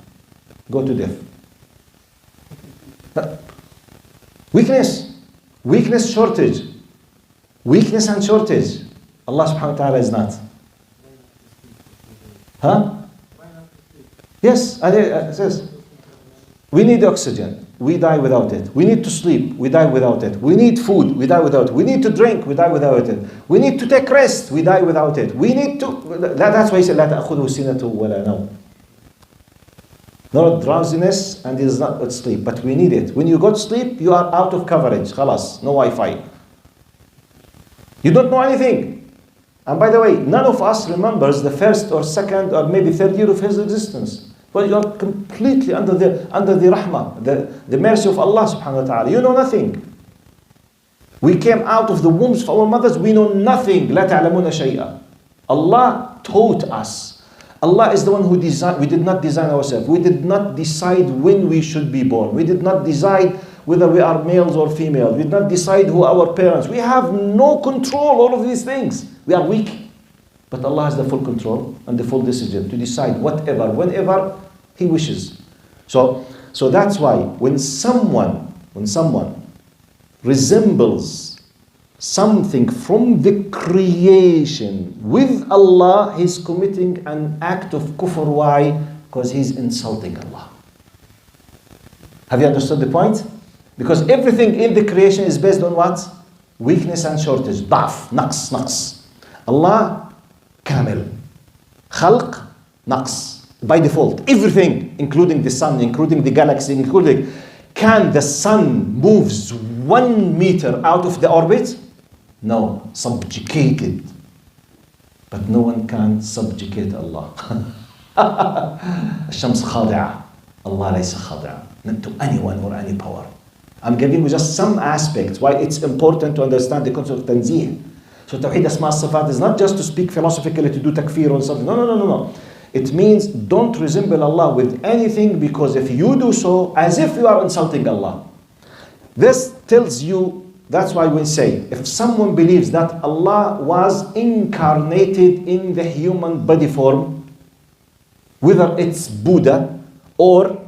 Go to death. Weakness, shortage. Weakness and shortage. Allah subhanahu wa ta'ala is not. Huh? Yes, it says. We need oxygen. We die without it. We need to sleep. We die without it. We need food. We die without it. We need to drink. We die without it. We need to take rest. We die without it. We need to... That's why he said, لا تأخذه سنة ولا نوم. Not drowsiness and it is not sleep. But we need it. When you go to sleep, you are out of coverage. Khalas. No Wi-Fi. You don't know anything. And by the way, none of us remembers the first or second or maybe third year of his existence. Well, you are completely under the rahmah, the mercy of Allah subhanahu wa ta'ala. You know nothing. We came out of the wombs of our mothers, we know nothing. لا تعلمون شيئا. Allah taught us. Allah is the one who designed. We did not design ourselves. We did not decide when we should be born. We did not decide whether we are males or females. We did not decide who our parents. We have no control all of these things. We are weak. But Allah has the full control and the full decision to decide whatever, whenever He wishes. So that's why when someone resembles something from the creation with Allah, he's committing an act of kufr. Why? Because he's insulting Allah. Have you understood the point? Because everything in the creation is based on what? Weakness and shortage. Da'f, naqs. Allah Kamil. Khalq, naqs. By default. Everything, including the sun, including the galaxy, including... Can the sun moves 1 meter out of the orbit? No. Subjugated. But no one can subjugate Allah. الشمس خاضعة. Allah ليس خاضعة. Not to anyone or any power. I'm giving you just some aspects why it's important to understand the concept of tanzih. So Tawheed Asma Sifat is not just to speak philosophically, to do takfir or something. No. It means don't resemble Allah with anything, because if you do so, as if you are insulting Allah. This tells you, that's why we say, if someone believes that Allah was incarnated in the human body form, whether it's Buddha or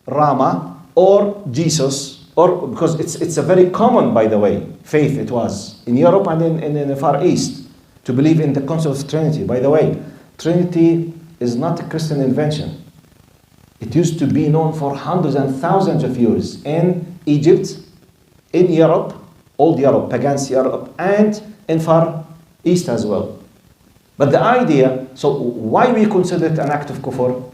Rama or Jesus, or because it's a very common, by the way, faith it was in Europe and in the Far East to believe in the concept of Trinity. By the way, Trinity is not a Christian invention. It used to be known for hundreds and thousands of years in Egypt, in Europe, old Europe, pagans Europe, and in Far East as well. But the idea, so why we consider it an act of kufr?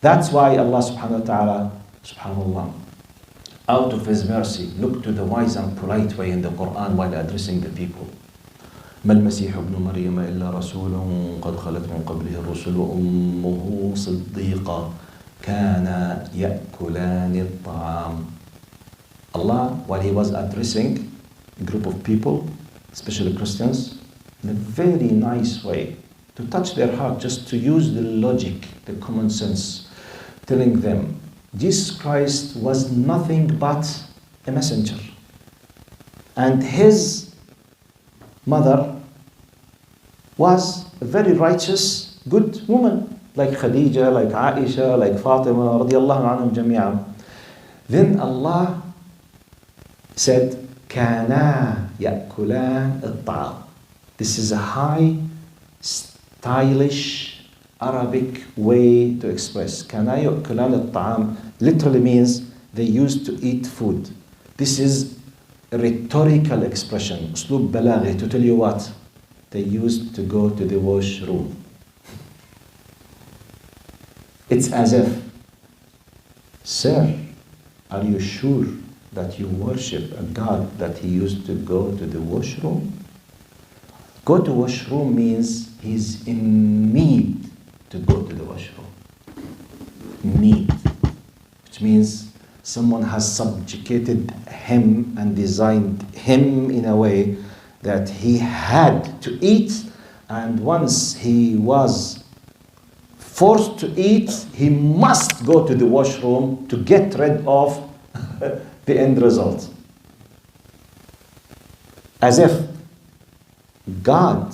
That's why Allah subhanahu wa ta'ala, subhanallah, out of His mercy, look to the wise and polite way in the Quran while addressing the people. ما المسيح ابن مريم إلا رسول قد خلت من قبله الرسل وأمه صديقة كانا يأكلان الطعام. Allah, while He was addressing a group of people, especially Christians, in a very nice way, to touch their heart, just to use the logic, the common sense, telling them, Jesus Christ was nothing but a messenger. And His mother was a very righteous, good woman, like Khadija, like Aisha, like Fatima, radiallahu anhum jami'an. Then Allah said, كَانَا يَأْكُلَانِ الطَّعَامِ. This is a high, stylish Arabic way to express. كَانَا يَأْكُلَانِ الطَّعَامِ literally means they used to eat food. This is a rhetorical expression, أسلوب بلاغي, to tell you what? They used to go to the washroom. It's as if, sir, are you sure that you worship a God that he used to go to the washroom? Go to washroom means he's in need to go to the washroom. Need. Which means someone has subjugated him and designed him in a way that he had to eat, and once he was forced to eat, he must go to the washroom to get rid of the end result. As if God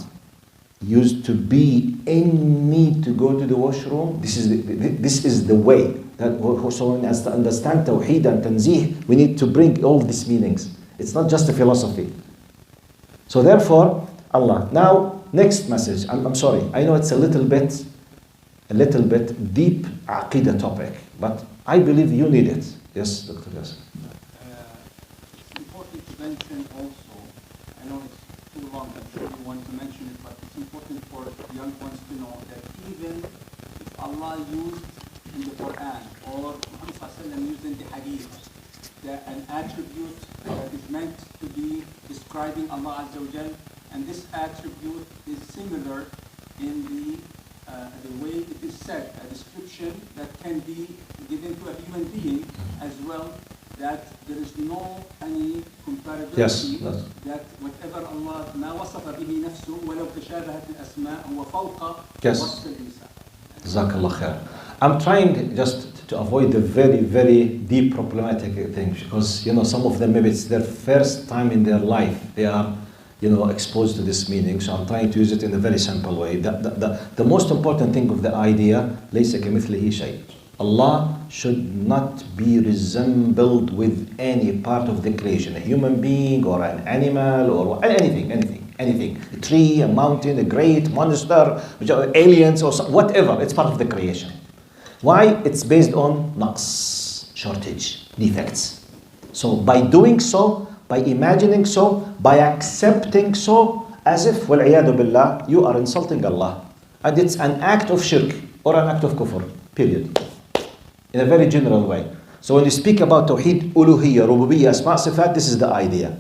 used to be in need to go to the washroom. This is the way. So as to understand Tawheed and Tanzih, we need to bring all these meanings. It's not just a philosophy. So therefore, Allah. Now, next message. I'm sorry. I know it's a little bit deep Aqidah topic, but I believe you need it. Yes, Dr. Yasser.
It's important to mention also, I know it's too long, I'm sure you want to mention it, but it's important for the young ones to know that even if Allah used in the Quran or Muhammad ﷺ used in the Hadith an attribute that is meant to be describing Allah Azza wa Jal, and this attribute is similar in the way it is said, a description that can be given to a human being as well, that there is no any comparability.
Yes.
That whatever Allah ما وصف به نفسه ولو تشابهت الأسماء هو فوق وصف الإنسان.
جزاك الله خير. I'm trying just to avoid the very, very deep problematic things, because some of them maybe it's their first time in their life they are exposed to this meaning. So I'm trying to use it in a very simple way. The most important thing of the idea, ليس كمثله شيء. Allah should not be resembled with any part of the creation, a human being or an animal or anything. A tree, a mountain, a great monster, aliens or whatever. It's part of the creation. Why? It's based on naqs, shortage, defects. So by doing so, by imagining so, by accepting so, as if, وَالْعِيَادُ بِاللَّهِ, you are insulting Allah. And it's an act of shirk or an act of kufr, period. In a very general way. So when you speak about Tawheed, Uluhiyya, Rububiyyah, Asma' Sifat, this is the idea.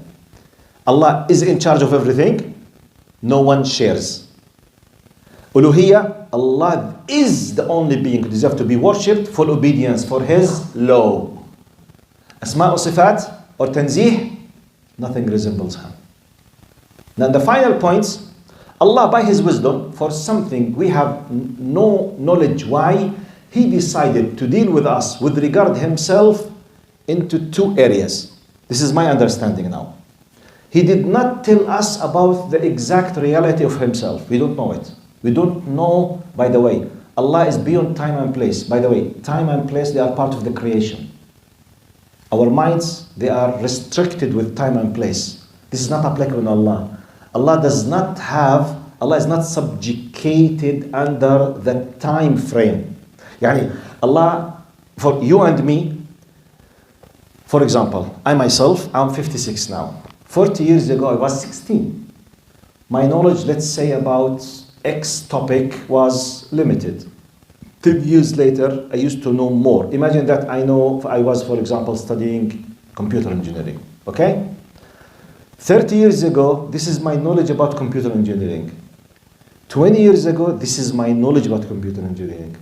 Allah is in charge of everything. No one shares. Uluhiyya, Allah is the only being who deserves to be worshipped for obedience, for His law. Asma' Sifat or Tanzih, nothing resembles Him. Now the final points, Allah by His wisdom, for something we have no knowledge why, He decided to deal with us with regard Himself into two areas. This is my understanding now. He did not tell us about the exact reality of Himself. We don't know it. We don't know, by the way, Allah is beyond time and place. By the way, time and place, they are part of the creation. Our minds, they are restricted with time and place. This is not applicable in Allah. Allah is not subjugated under the time frame. Yani, Allah, for you and me, for example, I myself, I'm 56 now. 40 years ago, I was 16. My knowledge, let's say, about X topic was limited. 10 years later, I used to know more. Imagine that I was, for example, studying computer engineering, okay? 30 years ago, this is my knowledge about computer engineering. 20 years ago, this is my knowledge about computer engineering.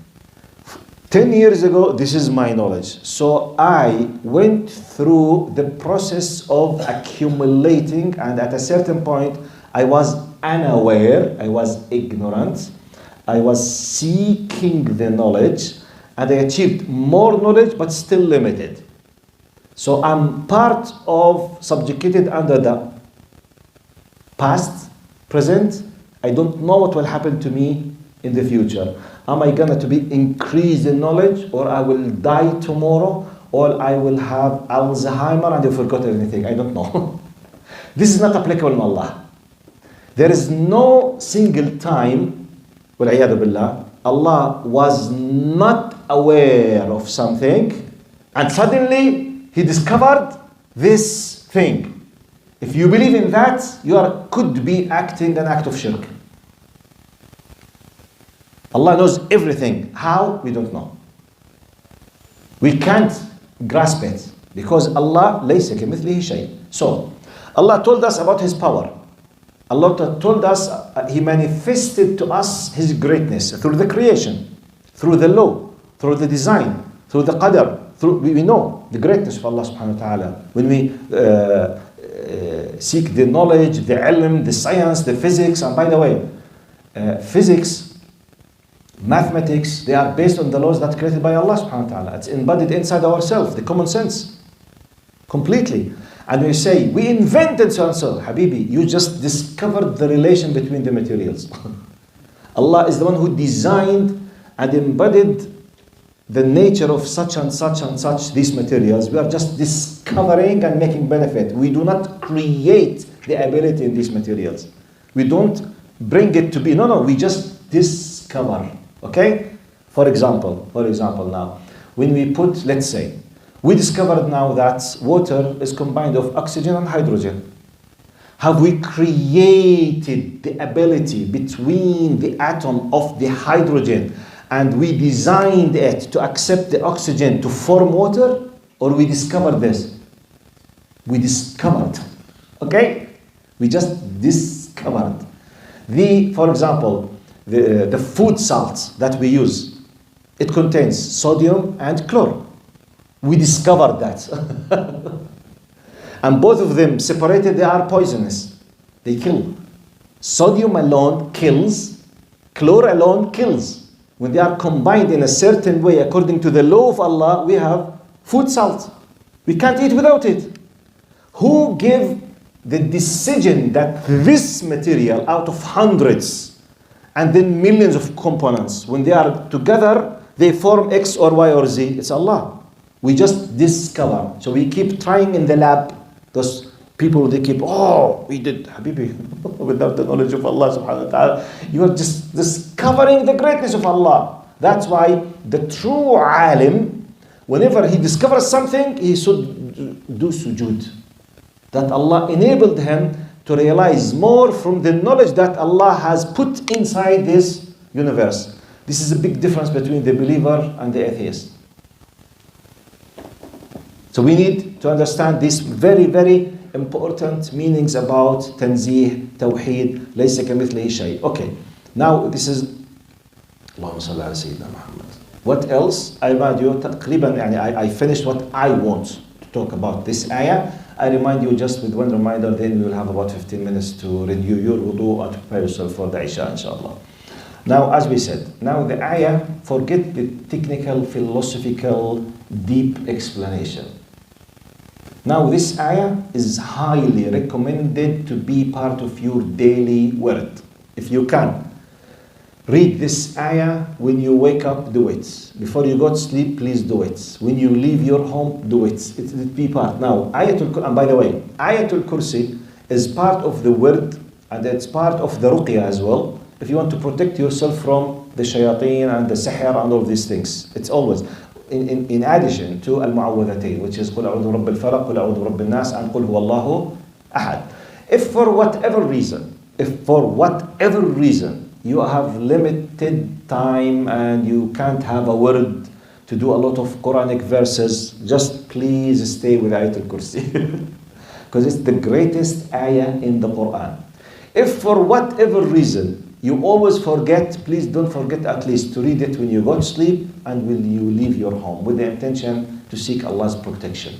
10 years ago, this is my knowledge. So I went through the process of accumulating, and at a certain point, I was unaware, I was ignorant, I was seeking the knowledge, and I achieved more knowledge, but still limited. So I'm part of, subjugated under the past, present. I don't know what will happen to me in the future. Am I going to be increased in knowledge, or I will die tomorrow, or I will have Alzheimer and I forgot everything? I don't know. This is not applicable in Allah. There is no single time, وَالْعِيَادُ بِاللَّهِ, Allah was not aware of something, and suddenly He discovered this thing. If you believe in that, could be acting an act of shirk. Allah knows everything. How? We don't know. We can't grasp it because Allah ليس كمثله شيء. So, Allah told us about His power. Allah told us He manifested to us His greatness through the creation, through the law, through the design, through the qadr. We know the greatness of Allah subhanahu wa ta'ala. When we seek the knowledge, the ilm, the science, the physics, and by the way, physics, mathematics, they are based on the laws that are created by Allah subhanahu wa ta'ala. It's embodied inside ourselves, the common sense, completely. And we say, we invented so and so. Habibi, you just discovered the relation between the materials. Allah is the one who designed and embodied the nature of such and such and such these materials. We are just discovering and making benefit. We do not create the ability in these materials. We don't bring it to be. No, we just discover. Okay? For example now, when we put, let's say, we discovered now that water is combined of oxygen and hydrogen. Have we created the ability between the atom of the hydrogen and we designed it to accept the oxygen to form water? Or we discovered this? We discovered. Okay? We just discovered. For example, the food salts that we use, it contains sodium and chlorine. We discovered that. And both of them separated, they are poisonous. They kill. Sodium alone kills. Chlorine alone kills. When they are combined in a certain way, according to the law of Allah, we have food salt. We can't eat without it. Who gave the decision that this material out of hundreds and then millions of components, when they are together, they form X or Y or Z? It's Allah. We just discover. So we keep trying in the lab. Those people, they keep, we did, Habibi, without the knowledge of Allah subhanahu wa ta'ala. You are just discovering the greatness of Allah. That's why the true alim, whenever he discovers something, he should do sujood. That Allah enabled him to realize more from the knowledge that Allah has put inside this universe. This is a big difference between the believer and the atheist. So we need to understand these very, very important meanings about tanzih, tawheed, laysa kamithlihi shay. Okay, now this is Allahumma salli ala Sayyidina Muhammad. What else? I remind you, I finished what I want to talk about this ayah. I remind you just with one reminder, then we will have about 15 minutes to renew your wudu and to prepare yourself for the Isha, inshallah. Now, as we said, now the ayah, forget the technical, philosophical, deep explanation. Now this ayah is highly recommended to be part of your daily word. If you can, read this ayah when you wake up, do it. Before you go to sleep, please do it. When you leave your home, do it. It will be part. Now, and by the way, Ayatul Kursi is part of the word and it's part of the ruqya as well. If you want to protect yourself from the shayateen and the sihr and all these things, it's always. In addition to al-mu'awwadhatayn, which is قُلْ أَعُوذُ بِرَبِّ الْفَلَقِ قُلْ أَعُوذُ بِرَبِّ النَّاسِ and قُلْ هُوَ اللَّهُ أَحَدٌ. If for whatever reason you have limited time and you can't have a word to do a lot of Quranic verses, just please stay with Ayatul Kursi. Because it's the greatest ayah in the Quran. If for whatever reason you always forget, please don't forget at least to read it when you go to sleep and when you leave your home with the intention to seek Allah's protection.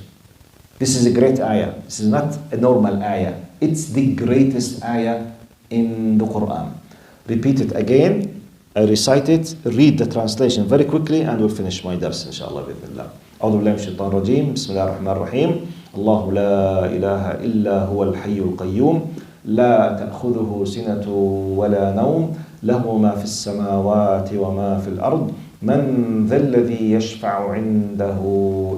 This is a great ayah. This is not a normal ayah. It's the greatest ayah in the Quran. Repeat it again. I recite it. Read the translation very quickly and we'll finish my dars inshallah bi'idhnillah. أعوذ بالله من الشيطان الرجيم. بسم الله الرحمن الرحيم. الله لا إله إلا هو الحي القيوم. لا تأخذه سنة ولا نوم له ما في السماوات وما في الأرض من ذا الذي يشفع عنده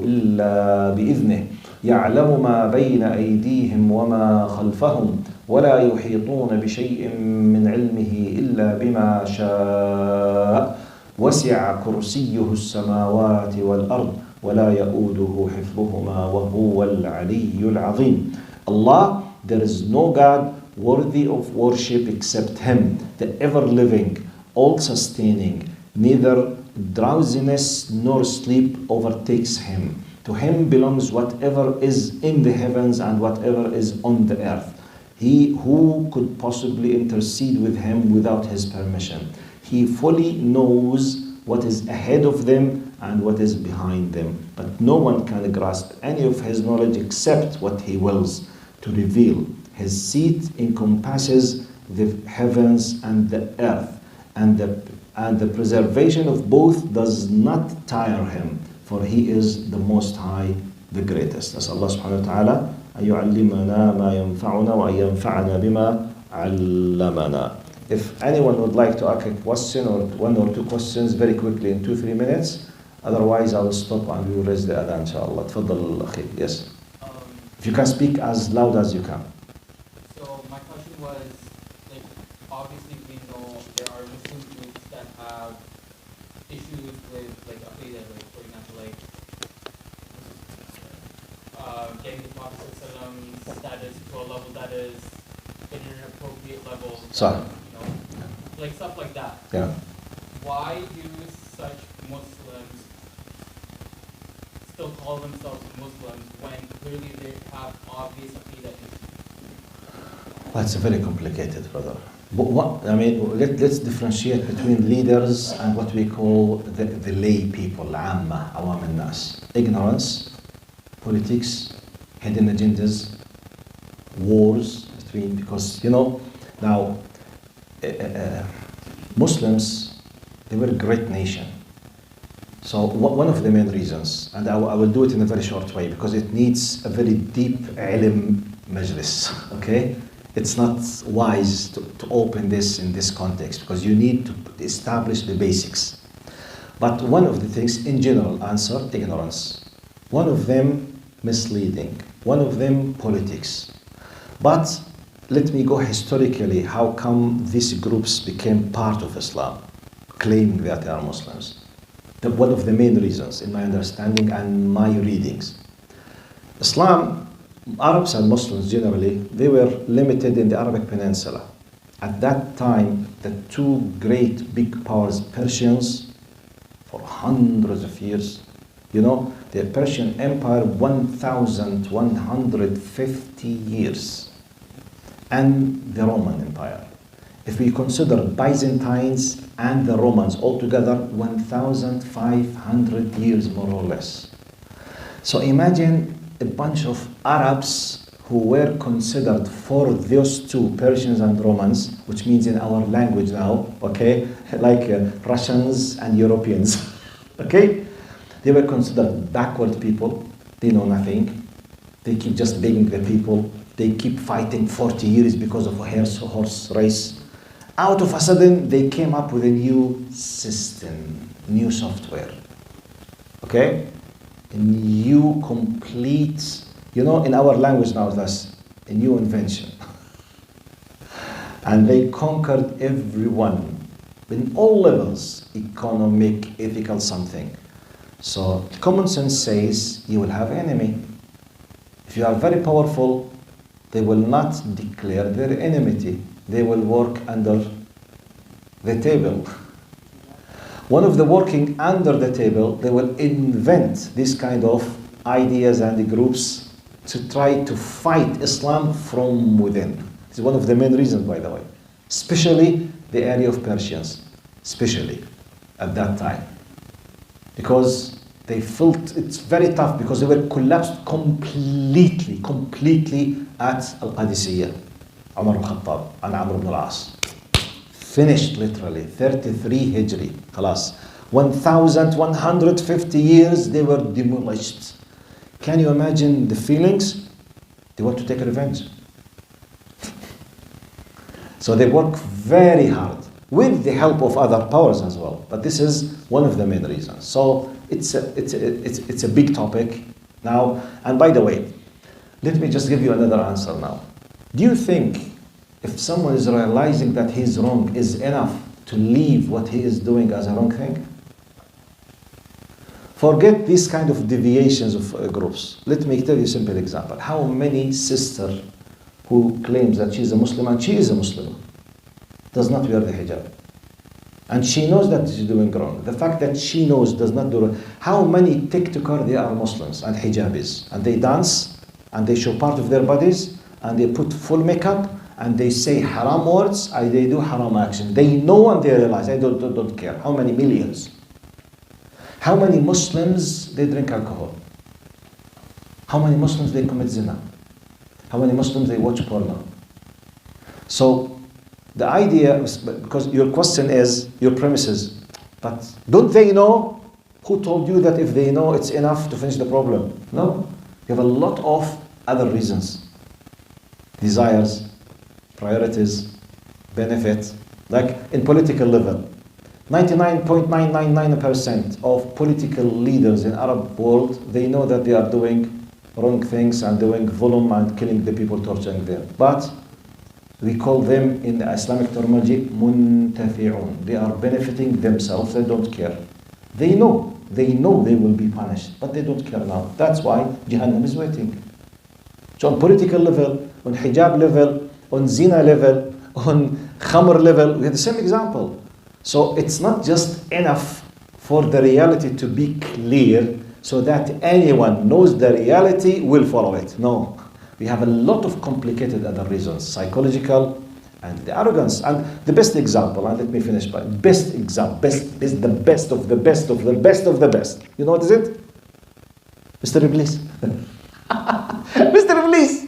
إلا بإذنه يعلم ما بين أيديهم وما خلفهم ولا يحيطون بشيء من علمه إلا بما شاء وسع كرسيه السماوات والأرض ولا يؤوده حفظهما وهو العلي العظيم. Allah There is no God worthy of worship except Him, the ever-living, all-sustaining. Neither drowsiness nor sleep overtakes Him. To Him belongs whatever is in the heavens and whatever is on the earth. He who could possibly intercede with Him without His permission. He fully knows what is ahead of them and what is behind them. But no one can grasp any of His knowledge except what He wills to reveal. His seat encompasses the heavens and the earth, and the preservation of both does not tire Him, for He is the Most High, the greatest. As Allah subhanahu wa ta'ala أن يعلمنا ما ينفعنا وأن ينفعنا بما علمنا. If anyone would like to ask a question or one or two questions very quickly in 2-3 minutes, otherwise I will stop and we will raise the adhan inshallah. تفضل أخي. Yes. If you can speak as loud as you can.
So my question was, like, obviously we know there are Muslim groups that have issues with, like, aqidah, like, for example, like, getting the Prophet ﷺ status to a level that is in an appropriate level.
Sorry.
You know, like stuff like that.
Yeah.
Why do such Muslims still call themselves Muslims when clearly they have obvious aqidah issues?
That's very complicated, brother. But what, I mean, let's differentiate between leaders and what we call the lay people, العامة, عوام الناس. Ignorance, politics, hidden agendas, wars between, because, you know, now, Muslims, they were a great nation. So one of the main reasons, and I will do it in a very short way, because it needs a very deep ilm majlis, okay? It's not wise to open this in this context, because you need to establish the basics. But one of the things, in general, answer, ignorance. One of them, misleading. One of them, politics. But let me go historically, how come these groups became part of Islam, claiming that they are Muslims? One of the main reasons, in my understanding and my readings. Islam, Arabs and Muslims generally, they were limited in the Arabic Peninsula. At that time, the two great big powers, Persians, for hundreds of years, you know, the Persian Empire, 1,150 years. And the Roman Empire. If we consider Byzantines and the Romans altogether, 1,500 years more or less. So imagine a bunch of Arabs who were considered for those two, Persians and Romans, which means in our language now, okay, like Russians and Europeans, okay? They were considered backward people. They know nothing. They keep just begging the people. They keep fighting 40 years because of a horse race. Out of a sudden, they came up with a new system, new software. Okay? A new complete, you know, in our language now, that's a new invention. And they conquered everyone in all levels, economic, ethical, something. So common sense says you will have an enemy. If you are very powerful, they will not declare their enmity. They will work under the table. One of the working under the table, they will invent this kind of ideas and groups to try to fight Islam from within. It's one of the main reasons, by the way. Especially the area of Persians, especially at that time. Because they felt it's very tough because they were collapsed completely at Al-Qadisiyah, Umar al-Khattab and Amr ibn al-As. Finished literally, 33 Hijri, خلاص. 1,150 years they were demolished. Can you imagine the feelings? They want to take revenge. So they work very hard with the help of other powers as well. But this is one of the main reasons. So it's a big topic now. And by the way, let me just give you another answer now. Do you think if someone is realizing that he's wrong is enough to leave what he is doing as a wrong thing? Forget these kind of deviations of groups. Let me tell you a simple example. How many sisters who claims that she's a Muslim and she is a Muslim does not wear the hijab. And she knows that she's doing wrong. The fact that she knows does not do wrong. How many TikTokers they are Muslims and hijabis, and they dance and they show part of their bodies and they put full makeup and they say haram words and they do haram action. They know and they realize. I don't care. How many millions? How many Muslims they drink alcohol? How many Muslims they commit zina? How many Muslims they watch porno? So the idea, because your question is, your premise is, but don't they know? Who told you that if they know it's enough to finish the problem? No. You have a lot of other reasons. Desires, priorities, benefits. Like in political level, 99.999% of political leaders in Arab world, they know that they are doing wrong things and doing dhulm and killing the people, torturing them. But we call them in the Islamic terminology muntafi'un. They are benefiting themselves, they don't care. They know they will be punished, but they don't care now. That's why Jahannam is waiting. So on political level, on hijab level, on zina level, on khamr level, we have the same example. So it's not just enough for the reality to be clear so that anyone knows the reality will follow it. No. We have a lot of complicated other reasons, psychological and the arrogance. And the best example, and let me finish by best example, the best of the best of the best of the best. You know what is it? Mr. Iblis. Mr. Iblis.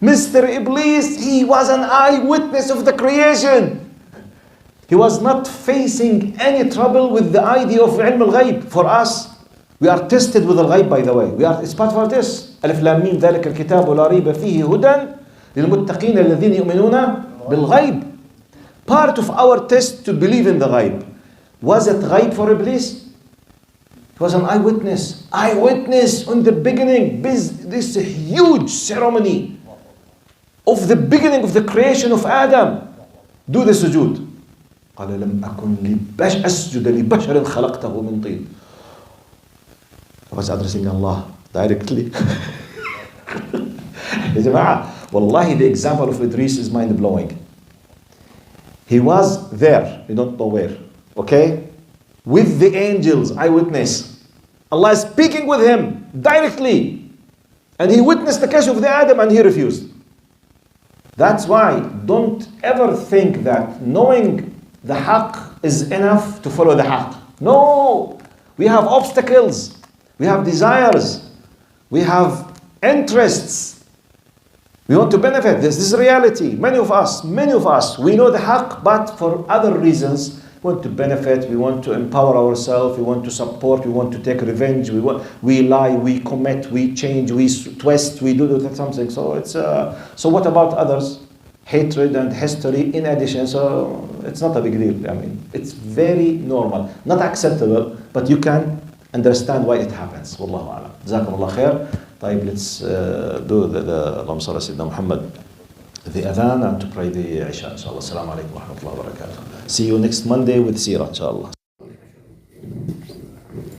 Mr. Iblis, he was an eyewitness of the creation. He was not facing any trouble with the idea of ilm al-ghayb. For us, we are tested with al-ghayb, by the way. It's part of our test. ألف لام ميم ذلك الكتاب لا ريب فيه هدى للمتقين الذين يؤمنون بالغيب. Part of our test to believe in the ghaib. Was it ghaib for Iblis? He was an eyewitness. Eyewitness on the beginning. This huge ceremony of the beginning of the creation of Adam. Do the sujood. قال لم أكن أسجد لبشر خلقته من طين. He was addressing Allah directly. يا جماعة, wallahi, the example of Idris is mind-blowing. He was there, you don't know where, okay? With the angels, eyewitness. Allah is speaking with him directly. And he witnessed the case of the Adam and he refused. That's why don't ever think that knowing the haqq is enough to follow the haqq. No! We have obstacles. We have desires. We have interests. We want to benefit. This is reality. Many of us, we know the haqq, but for other reasons, we want to benefit, we want to empower ourselves, we want to support, we want to take revenge, we lie, we commit, we change, we twist, we do something. So it's so what about others? Hatred and history in addition. So it's not a big deal. I mean, it's very normal, not acceptable, but you can understand why it happens. Wallahu a'lam. Jazakum Allah khair. طيب, let's do the اللهم صل على سيدنا محمد, the adhan, and to pray the Isha, inshallah. Assalamu alaikum wa rahmatullahi wa barakatuh. See you next Monday with Sirah, inshallah.